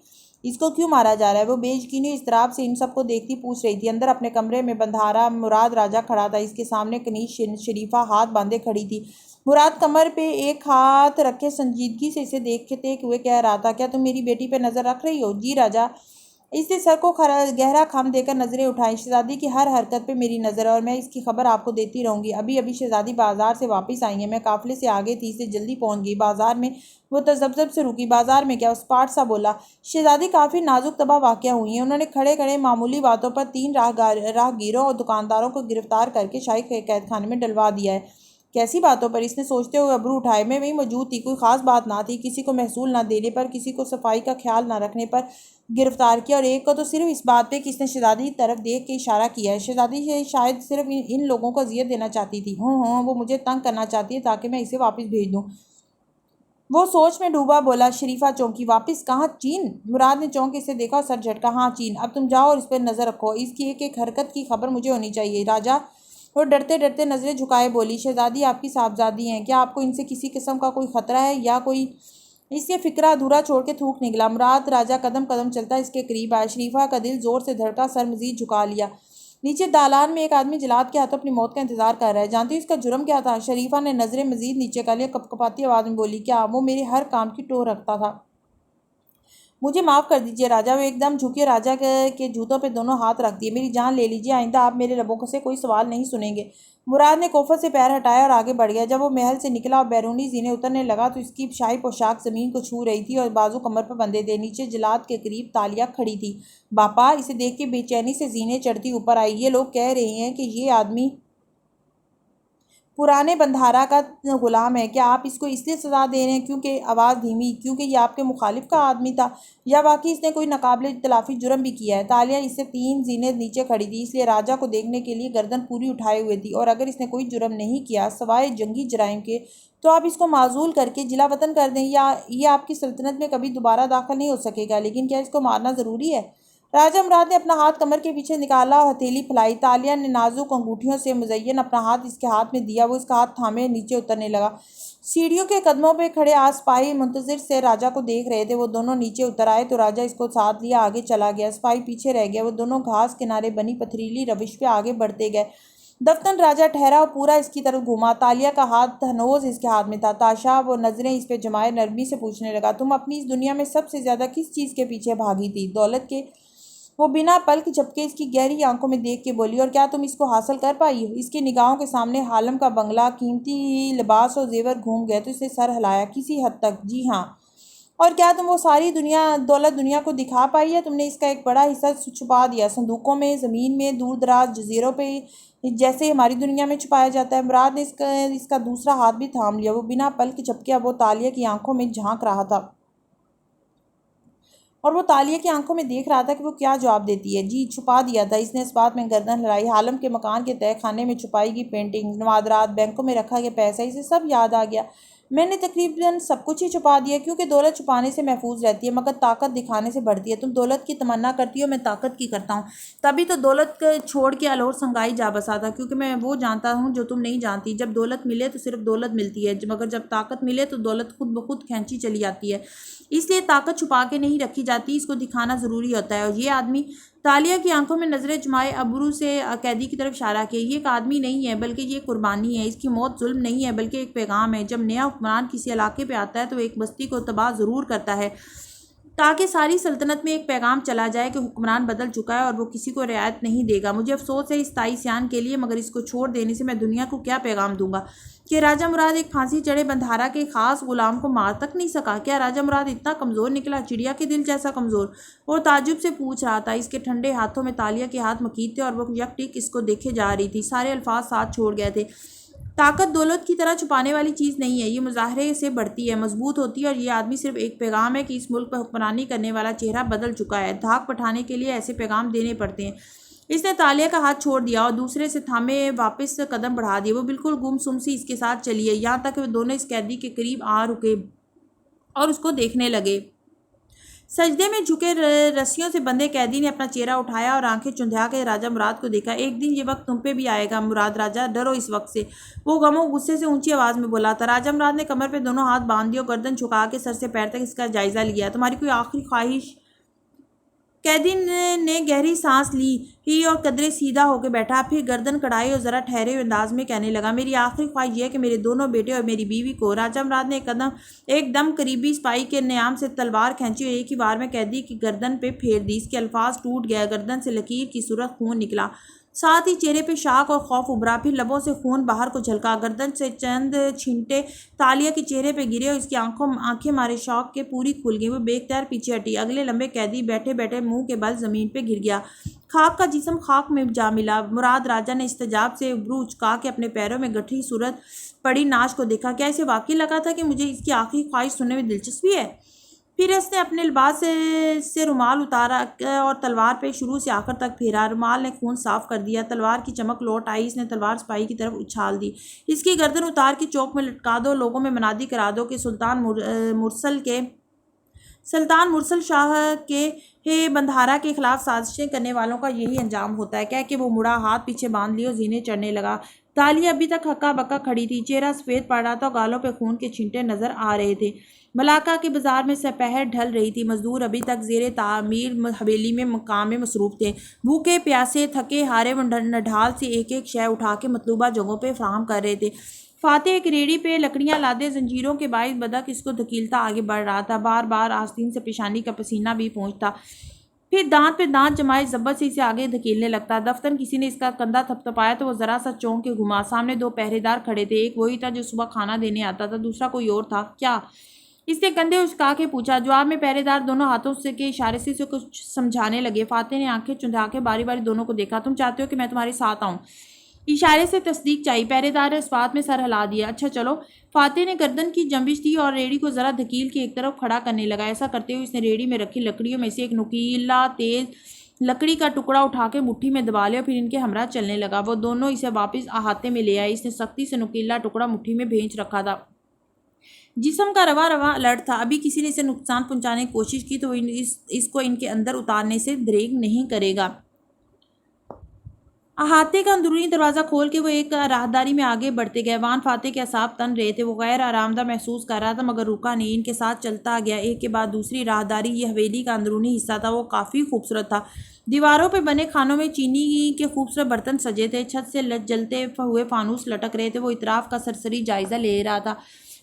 اس کو کیوں مارا جا رہا ہے؟ وہ بے یقینی اضطراب سے ان سب کو دیکھتی پوچھ رہی تھی۔ اندر اپنے کمرے میں بندھارا مراد راجہ کھڑا تھا۔ اس کے سامنے کنیز شریفہ ہاتھ باندھے کھڑی تھی۔ مراد کمر پہ ایک ہاتھ رکھے سنجیدگی سے اسے دیکھتے ہوئے کہہ رہا تھا، کیا تم میری بیٹی پہ نظر رکھ رہی ہو؟ جی راجہ۔ اس نے سر کو گہرا خم دے کر نظریں اٹھائیں۔ شہزادی کی ہر حرکت پہ میری نظر ہے اور میں اس کی خبر آپ کو دیتی رہوں گی۔ ابھی ابھی شہزادی بازار سے واپس آئی ہیں، میں قافلے سے آگے تھی، اس لیے جلدی پہنچ گئی۔ بازار میں؟ وہ تذبذب سے رکی۔ بازار میں کیا؟ اسپاٹ سا بولا۔ شہزادی کافی نازک طبع واقع ہوئی ہیں۔ انہوں نے کھڑے کھڑے معمولی باتوں پر 3 راہگیروں اور دکانداروں کو گرفتار کر کے شاہی قید خانے میں ڈلوا دیا ہے۔ کیسی باتوں پر؟ اس نے سوچتے ہوئے ابرو اٹھائے۔ میں وہیں موجود تھی، کوئی خاص بات نہ تھی، کسی کو محصول نہ دینے پر، کسی کو صفائی کا خیال نہ رکھنے پر گرفتار کیا، اور ایک کو تو صرف اس بات پہ کہ اس نے شہزادی کی طرف دیکھ کے اشارہ کیا ہے۔ شہزادی شاید صرف ان لوگوں کو اذیت دینا چاہتی تھی۔ ہوں وہ مجھے تنگ کرنا چاہتی ہے تاکہ میں اسے واپس بھیج دوں۔ وہ سوچ میں ڈوبا بولا۔ شریفہ چونکی۔ واپس کہاں؟ چین؟ مراد نے چونک کے اسے دیکھا اور سر جھٹکا۔ ہاں چین۔ اب تم جاؤ اور اس پر نظر رکھو، اس کی ایک ایک حرکت کی خبر مجھے ہونی چاہیے۔ راجہ، وہ ڈرتے ڈرتے نظریں جھکائے بولی، شہزادی آپ کی صاحبزادی ہیں، کیا آپ کو ان سے کسی قسم کا کوئی خطرہ ہے یا کوئی؟ اس یہ فکرہ ادھورا چھوڑ کے تھوک نکلا۔ مراد راجہ قدم قدم چلتا اس کے قریب آیا۔ شریفہ کا دل زور سے دھڑکا، سر مزید جھکا لیا۔ نیچے دالان میں ایک آدمی جلاد کے ہاتھوں اپنی موت کا انتظار کر رہا ہے، جانتی ہو اس کا جرم کیا تھا؟ شریفہ نے نظریں مزید نیچے کر لیں، کپکپاتی آواز میں بولی، کیا؟ وہ میرے ہر کام کی ٹور رکھتا تھا، مجھے معاف کر دیجیے راجا۔ وہ ایک دم جھکے، راجا کے جوتوں پہ دونوں ہاتھ رکھ دیے۔ میری جان لے لیجیے، آئندہ آپ میرے لبوں سے کوئی سوال نہیں سنیں گے۔ مراد نے کوفت سے پیر ہٹایا اور آگے بڑھ گیا۔ جب وہ محل سے نکلا اور بیرونی زینے اترنے لگا تو اس کی شاہی پوشاک زمین کو چھو رہی تھی اور بازو کمر پر بندھے تھے۔ نیچے جلاد کے قریب تالیہ کھڑی تھی۔ باپا، اسے دیکھ کے بے چینی سے زینے چڑھتی اوپر آئی۔ یہ لوگ کہہ رہے ہیں کہ یہ آدمی پرانے بندھارا کا غلام ہے۔ کیا آپ اس کو اس لیے سزا دے رہے ہیں کیونکہ آواز دھیمی کیونکہ یہ آپ کے مخالف کا آدمی تھا، یا واقعی اس نے کوئی ناقابل تلافی جرم بھی کیا ہے؟ تالیہ اس سے 3 زینے نیچے کھڑی تھی، اس لیے راجا کو دیکھنے کے لیے گردن پوری اٹھائے ہوئے تھی، اور اگر اس نے کوئی جرم نہیں کیا سوائے جنگی جرائم کے تو آپ اس کو معزول کر کے جلا وطن کر دیں، یا یہ آپ کی سلطنت میں کبھی دوبارہ داخل نہیں ہو سکے گا۔ لیکن کیا اس کو مارنا ضروری ہے؟ راجہ مراد نے اپنا ہاتھ کمر کے پیچھے نکالا اور ہتھیلی پھیلائی۔ تالیہ نے نازک انگوٹھیوں سے مزین اپنا ہاتھ اس کے ہاتھ میں دیا۔ وہ اس کا ہاتھ تھامے نیچے اترنے لگا۔ سیڑھیوں کے قدموں پہ کھڑے سپاہی منتظر سے راجہ کو دیکھ رہے تھے۔ وہ دونوں نیچے اتر آئے تو راجہ اس کو ساتھ لیا آگے چلا گیا۔ سپاہی پیچھے رہ گیا۔ وہ دونوں گھاس کنارے بنی پتھریلی روش پہ آگے بڑھتے گئے۔ دفتن راجہ ٹھہرا اور پورا اس کی طرف گھوما۔ تالیہ کا ہاتھ ہنوز اس کے ہاتھ میں تھا۔ تاشا وہ نظریں اس پہ جمائے نرمی سے پوچھنے لگا، تم اپنی اس دنیا میں سب سے زیادہ کس چیز کے پیچھے بھاگی تھی؟ دولت کے؟ وہ بنا پلک جھپکے اس کی گہری آنکھوں میں دیکھ کے بولی، اور کیا تم اس کو حاصل کر پائی ہو؟ اس کی نگاہوں کے سامنے حالم کا بنگلہ، قیمتی لباس اور زیور گھوم گئے تو اس نے سر ہلایا، کسی حد تک، جی ہاں۔ اور کیا تم وہ ساری دولت دنیا کو دکھا پائی ہے؟ تم نے اس کا ایک بڑا حصہ چھپا دیا، صندوقوں میں، زمین میں، دور دراز جزیروں پہ، جیسے ہماری دنیا میں چھپایا جاتا ہے۔ مراد نے اس کا دوسرا ہاتھ بھی تھام لیا۔ وہ بنا پلک جھپکے اب وہ تالیہ کی آنکھوں میں جھانک رہا تھا، اور وہ تالیہ کی آنکھوں میں دیکھ رہا تھا کہ وہ کیا جواب دیتی ہے۔ جی، چھپا دیا تھا۔ اس نے اس بات میں گردن ہلائی۔ حالم کے مکان کے تہہ خانے میں چھپائی گئی پینٹنگ، نوادرات، بینکوں میں رکھا گیا پیسہ، اسے سب یاد آ گیا۔ میں نے تقریباً سب کچھ ہی چھپا دیا، کیونکہ دولت چھپانے سے محفوظ رہتی ہے مگر طاقت دکھانے سے بڑھتی ہے۔ تم دولت کی تمنا کرتی ہو، میں طاقت کی کرتا ہوں۔ تبھی تو دولت چھوڑ کے الور سنگائی جا بسا تھا، کیونکہ میں وہ جانتا ہوں جو تم نہیں جانتی۔ جب دولت ملے تو صرف دولت ملتی ہے، مگر جب طاقت ملے تو دولت خود بخود کھینچی چلی آتی ہے۔ اس لیے طاقت چھپا کے نہیں رکھی جاتی، اس کو دکھانا ضروری ہوتا ہے۔ اور یہ آدمی، تالیہ کی آنکھوں میں نظریں جمائے ابرو سے قیدی کی طرف اشارہ کیا، یہ ایک آدمی نہیں ہے بلکہ یہ قربانی ہے۔ اس کی موت ظلم نہیں ہے بلکہ ایک پیغام ہے۔ جب نیا حکمران کسی علاقے پہ آتا ہے تو ایک بستی کو تباہ ضرور کرتا ہے، تاکہ ساری سلطنت میں ایک پیغام چلا جائے کہ حکمران بدل چکا ہے اور وہ کسی کو رعایت نہیں دے گا۔ مجھے افسوس ہے اس تائیسیان کے لیے، مگر اس کو چھوڑ دینے سے میں دنیا کو کیا پیغام دوں گا کہ راجہ مراد ایک پھانسی چڑھے بندھارا کے خاص غلام کو مار تک نہیں سکا؟ کیا راجہ مراد اتنا کمزور نکلا، چڑیا کے دل جیسا کمزور؟ وہ تعجب سے پوچھ رہا تھا۔ اس کے ٹھنڈے ہاتھوں میں تالیہ کے ہاتھ مکید تھے اور وہ یک ٹک اس کو دیکھے جا رہی تھی۔ سارے الفاظ ساتھ چھوڑ گئے تھے۔ طاقت دولت کی طرح چھپانے والی چیز نہیں ہے، یہ مظاہرے سے بڑھتی ہے، مضبوط ہوتی ہے، اور یہ آدمی صرف ایک پیغام ہے کہ اس ملک پر حکمرانی کرنے والا چہرہ بدل چکا ہے۔ دھاک پٹھانے کے لیے ایسے پیغام دینے پڑتے ہیں۔ اس نے تالیہ کا ہاتھ چھوڑ دیا اور دوسرے سے تھامے واپس قدم بڑھا دیے۔ وہ بالکل گم سم سی اس کے ساتھ چلی ہے، یہاں تک کہ وہ دونوں اس قیدی کے قریب آ رکے اور اس کو دیکھنے لگے۔ سجدے میں جھکے رسیوں سے بندھے قیدی نے اپنا چہرہ اٹھایا اور آنکھیں چندھا کے راجہ مراد کو دیکھا۔ ایک دن یہ وقت تم پہ بھی آئے گا مراد راجہ، ڈرو اس وقت سے، وہ غم و غصے سے اونچی آواز میں بولا تھا۔ راجہ مراد نے کمر پہ دونوں ہاتھ باندھ دیے اور گردن جھکا کے سر سے پیر تک اس کا جائزہ لیا۔ تمہاری کوئی آخری خواہش؟ قیدی نے گہری سانس لی اور قدرے سیدھا ہو کے بیٹھا، پھر گردن کڑھائی اور ذرا ٹھہرے ہوئے انداز میں کہنے لگا، میری آخری خواہش یہ ہے کہ میرے دونوں بیٹے اور میری بیوی کو۔ راجہ مراد نے ایک دم قریبی سپاہی کے نیام سے تلوار کھینچی اور ایک ہی وار میں قیدی کی گردن پہ پھیر دی۔ اس کے الفاظ ٹوٹ گئے، گردن سے لکیر کی صورت خون نکلا، ساتھ ہی چہرے پہ شاک اور خوف ابھرا، پھر لبوں سے خون باہر کو جھلکا۔ گردن سے چند چھینٹے تالیہ کے چہرے پہ گرے اور اس کی آنکھیں مارے شوق کے پوری کھل گئیں۔ وہ بے اختیار پیچھے ہٹی۔ اگلے لمحے قیدی بیٹھے بیٹھے منہ کے بل زمین پہ گر گیا، خاک کا جسم خاک میں جا ملا۔ مراد راجہ نے استجاب سے ابرو اچکا کے اپنے پیروں میں گٹھی صورت پڑی ناش کو دیکھا۔ کیا اسے واقعی لگا تھا کہ مجھے اس کی آخری خواہش سننے میں دلچسپی ہے؟ پھر اس نے اپنے لباس سے رومال اتارا اور تلوار پہ شروع سے آخر تک پھیرا۔ رومال نے خون صاف کر دیا، تلوار کی چمک لوٹ آئی۔ اس نے تلوار سپاہی کی طرف اچھال دی۔ اس کی گردن اتار کے چوک میں لٹکا دو، لوگوں میں منادی کرا دو کہ سلطان مرسل شاہ کے بندھارا کے خلاف سازشیں کرنے والوں کا یہی انجام ہوتا ہے، کہہ کے وہ مڑا، ہاتھ پیچھے باندھ لیے اور زینے چڑھنے لگا۔ تالیہ ابھی تک ہکا بکا کھڑی تھی، چہرہ سفید پڑ رہا تھا اور گالوں پہ خون کے چھینٹے نظر آ رہے تھے۔ ملاقہ کے بازار میں سپہر ڈھل رہی تھی، مزدور ابھی تک زیر تعمیر حویلی میں کام میں مصروف تھے۔ بھوکے پیاسے تھکے ہارے وہ نڈھال سے ایک ایک شے اٹھا کے مطلوبہ جگہوں پہ فراہم کر رہے تھے۔ فاتح ایک ریڑھی پہ لکڑیاں لادے، زنجیروں کے باعث بدک اس کو دھکیلتا آگے بڑھ رہا تھا۔ بار بار آستین سے پیشانی کا پسینہ بھی پہنچتا، پھر دانت پہ دانت جمائے ضبط سے اسے آگے دھکیلنے لگتا۔ دفتر کسی نے اس کا کندھا تھپتھپایا تو وہ ذرا سا چونک کے گھما۔ سامنے 2 پہرے دار کھڑے تھے، ایک وہی تھا جو صبح کھانا دینے آتا تھا، دوسرا کوئی اور تھا۔ کیا؟ اس نے کندھے اچکا کے پوچھا۔ جواب میں پہرے دار دونوں ہاتھوں سے کے اشارے سے اسے کچھ سمجھانے لگے۔ فاتح نے آنکھیں چندھا کے باری باری دونوں کو دیکھا۔ تم چاہتے ہو کہ میں تمہارے ساتھ آؤں؟ اشارے سے تصدیق چاہیے۔ پہرے دار نے اس بات میں سر ہلا دیا۔ اچھا چلو۔ فاتح نے گردن کی جنبش دی اور ریڑھی کو ذرا دھکیل کے ایک طرف کھڑا کرنے لگا۔ ایسا کرتے ہوئے اس نے ریڑھی میں رکھی لکڑیوں میں سے ایک نوکیلا تیز لکڑی کا ٹکڑا اٹھا کے مٹھی میں دبا لیا اور پھر ان کے ہمراہ چلنے لگا۔ وہ دونوں اسے واپس احاطے میں لے آئے۔ اس نے سختی سے نوکیلا ٹکڑا مٹھی میں بھینچ رکھا تھا۔ جسم کا رواں رواں الرٹ تھا۔ ابھی کسی نے اسے نقصان پہنچانے کی کوشش کی تو وہ اس کو ان کے اندر اتارنے سے دریغ نہیں کرے گا۔ احاطے کا اندرونی دروازہ کھول کے وہ ایک راہداری میں آگے بڑھتے گئے۔ وان فاتح کے اعصاب تن رہے تھے، وہ غیر آرام دہ محسوس کر رہا تھا مگر رکا نہیں، ان کے ساتھ چلتا گیا ایک کے بعد دوسری راہداری۔ یہ حویلی کا اندرونی حصہ تھا، وہ کافی خوبصورت تھا۔ دیواروں پہ بنے خانوں میں چینی کے خوبصورت برتن سجے تھے، چھت سے جلتے ہوئے فانوس لٹک رہے تھے۔ وہ اطراف کا سرسری جائزہ لے رہا تھا۔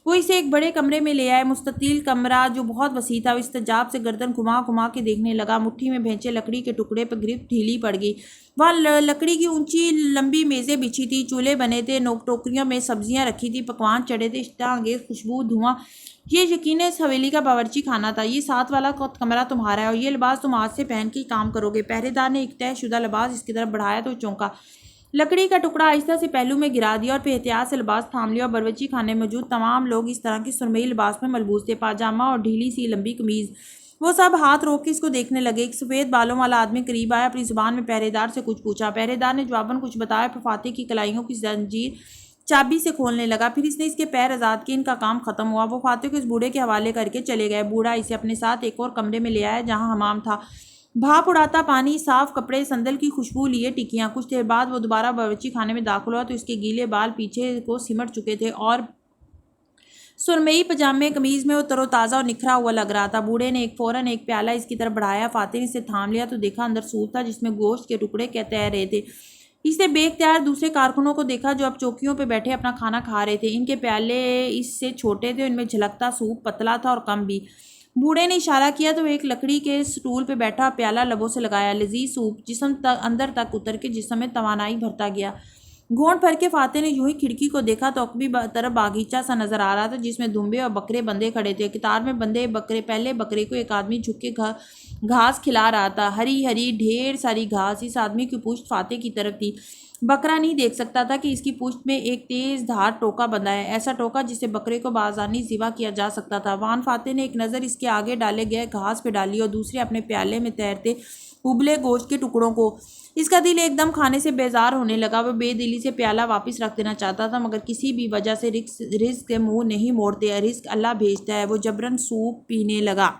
وہ اسے ایک بڑے کمرے میں لے آئے، مستطیل کمرہ جو بہت وسیع تھا۔ وہ استعجاب سے گردن گھما گھما کے دیکھنے لگا۔ مٹھی میں بھینچے لکڑی کے ٹکڑے پہ گرفت ڈھیلی پڑ گئی۔ وہاں لکڑی کی اونچی لمبی میزیں بچھی تھی، چولہے بنے تھے، ٹوکریوں میں سبزیاں رکھی تھی، پکوان چڑھے تھے، اشتہا انگیز خوشبو دھواں۔ یہ یقیناً اس حویلی کا باورچی خانہ تھا۔ یہ ساتھ والا کمرہ تمہارا ہے اور یہ لباس تم آج سے پہن کے کام کرو گے۔ پہرے دار نے ایک طے شدہ لباس اس کی طرف بڑھایا تو چونکا۔ لکڑی کا ٹکڑا آہستہ سے پہلو میں گرا دیا اور پھر احتیاط سے لباس تھام لیا اور باورچی خانے میں موجود تمام لوگ اس طرح کے سرمئی لباس میں ملبوس تھے، پاجامہ اور ڈھیلی سی لمبی قمیض۔ وہ سب ہاتھ روک کے اس کو دیکھنے لگے۔ ایک سفید بالوں والا آدمی قریب آیا، اپنی زبان میں پہرے دار سے کچھ پوچھا۔ پہرے دار نے جواباً کچھ بتایا، پھر فاتح کی کلائیوں کی زنجیر چابی سے کھولنے لگا۔ پھر اس نے اس کے پیر آزاد کیے، ان کا کام ختم ہوا۔ وہ فاتح کو اس بوڑھے کے حوالے کر کے چلے گئے۔ بوڑھا اسے اپنے ساتھ ایک اور کمرے میں لے آیا جہاں حمام تھا، بھاپ اڑاتا پانی، صاف کپڑے، سندل کی خوشبو لیے ٹکیاں۔ کچھ دیر بعد وہ دوبارہ باورچی خانے میں داخل ہوا تو اس کے گیلے بال پیچھے کو سمٹ چکے تھے اور سرمئی پاجامے قمیض میں وہ تر و تازہ اور نکھرا ہوا لگ رہا تھا۔ بوڑھے نے فوراً ایک پیالہ اس کی طرف بڑھایا۔ فاتح نے اسے تھام لیا تو دیکھا اندر سوپ تھا جس میں گوشت کے ٹکڑے تیر رہے تھے۔ اس نے بے اختیار دوسرے کارکنوں کو دیکھا جو اب چوکیوں پہ بیٹھے اپنا کھانا کھا رہے تھے۔ ان کے پیالے اس سے چھوٹے تھے، ان میں جھلکتا سوپ پتلا تھا اور کم بھی۔ بوڑھے نے اشارہ کیا تو ایک لکڑی کے سٹول پہ بیٹھا، پیالہ لبوں سے لگایا۔ لذیذ سوپ جسم اندر تک اتر کے جسم میں توانائی بھرتا گیا۔ گھونٹ بھر کے فاتح نے یوں ہی کھڑکی کو دیکھا تو عقبی طرف باغیچہ سا نظر آ رہا تھا جس میں دمبے اور بکرے بندھے کھڑے تھے۔ قطار میں بندھے بکرے، پہلے بکرے کو ایک آدمی جھک کے گھاس کھلا رہا تھا، ہری ہری ڈھیر ساری گھاس۔ اس آدمی کی پشت فاتح کی طرف تھی۔ بکرا نہیں دیکھ سکتا تھا کہ اس کی پشت میں ایک تیز دھار ٹوکا بندھا ہے، ایسا ٹوکا جس سے بکرے کو بآسانی ذبح کیا جا سکتا تھا۔ وان فاتح نے ایک نظر اس کے آگے ڈالے گئے گھاس پہ ڈالی اور دوسرے اپنے پیالے میں تیرتے ابلے گوشت کے ٹکڑوں کو۔ اس کا دل ایک دم کھانے سے بیزار ہونے لگا۔ وہ بے دلی سے پیالہ واپس رکھ دینا چاہتا تھا مگر کسی بھی وجہ سے رزق کے منہ نہیں موڑتے، رزق اللہ بھیجتا ہے۔ وہ جبراً سوپ پینے لگا۔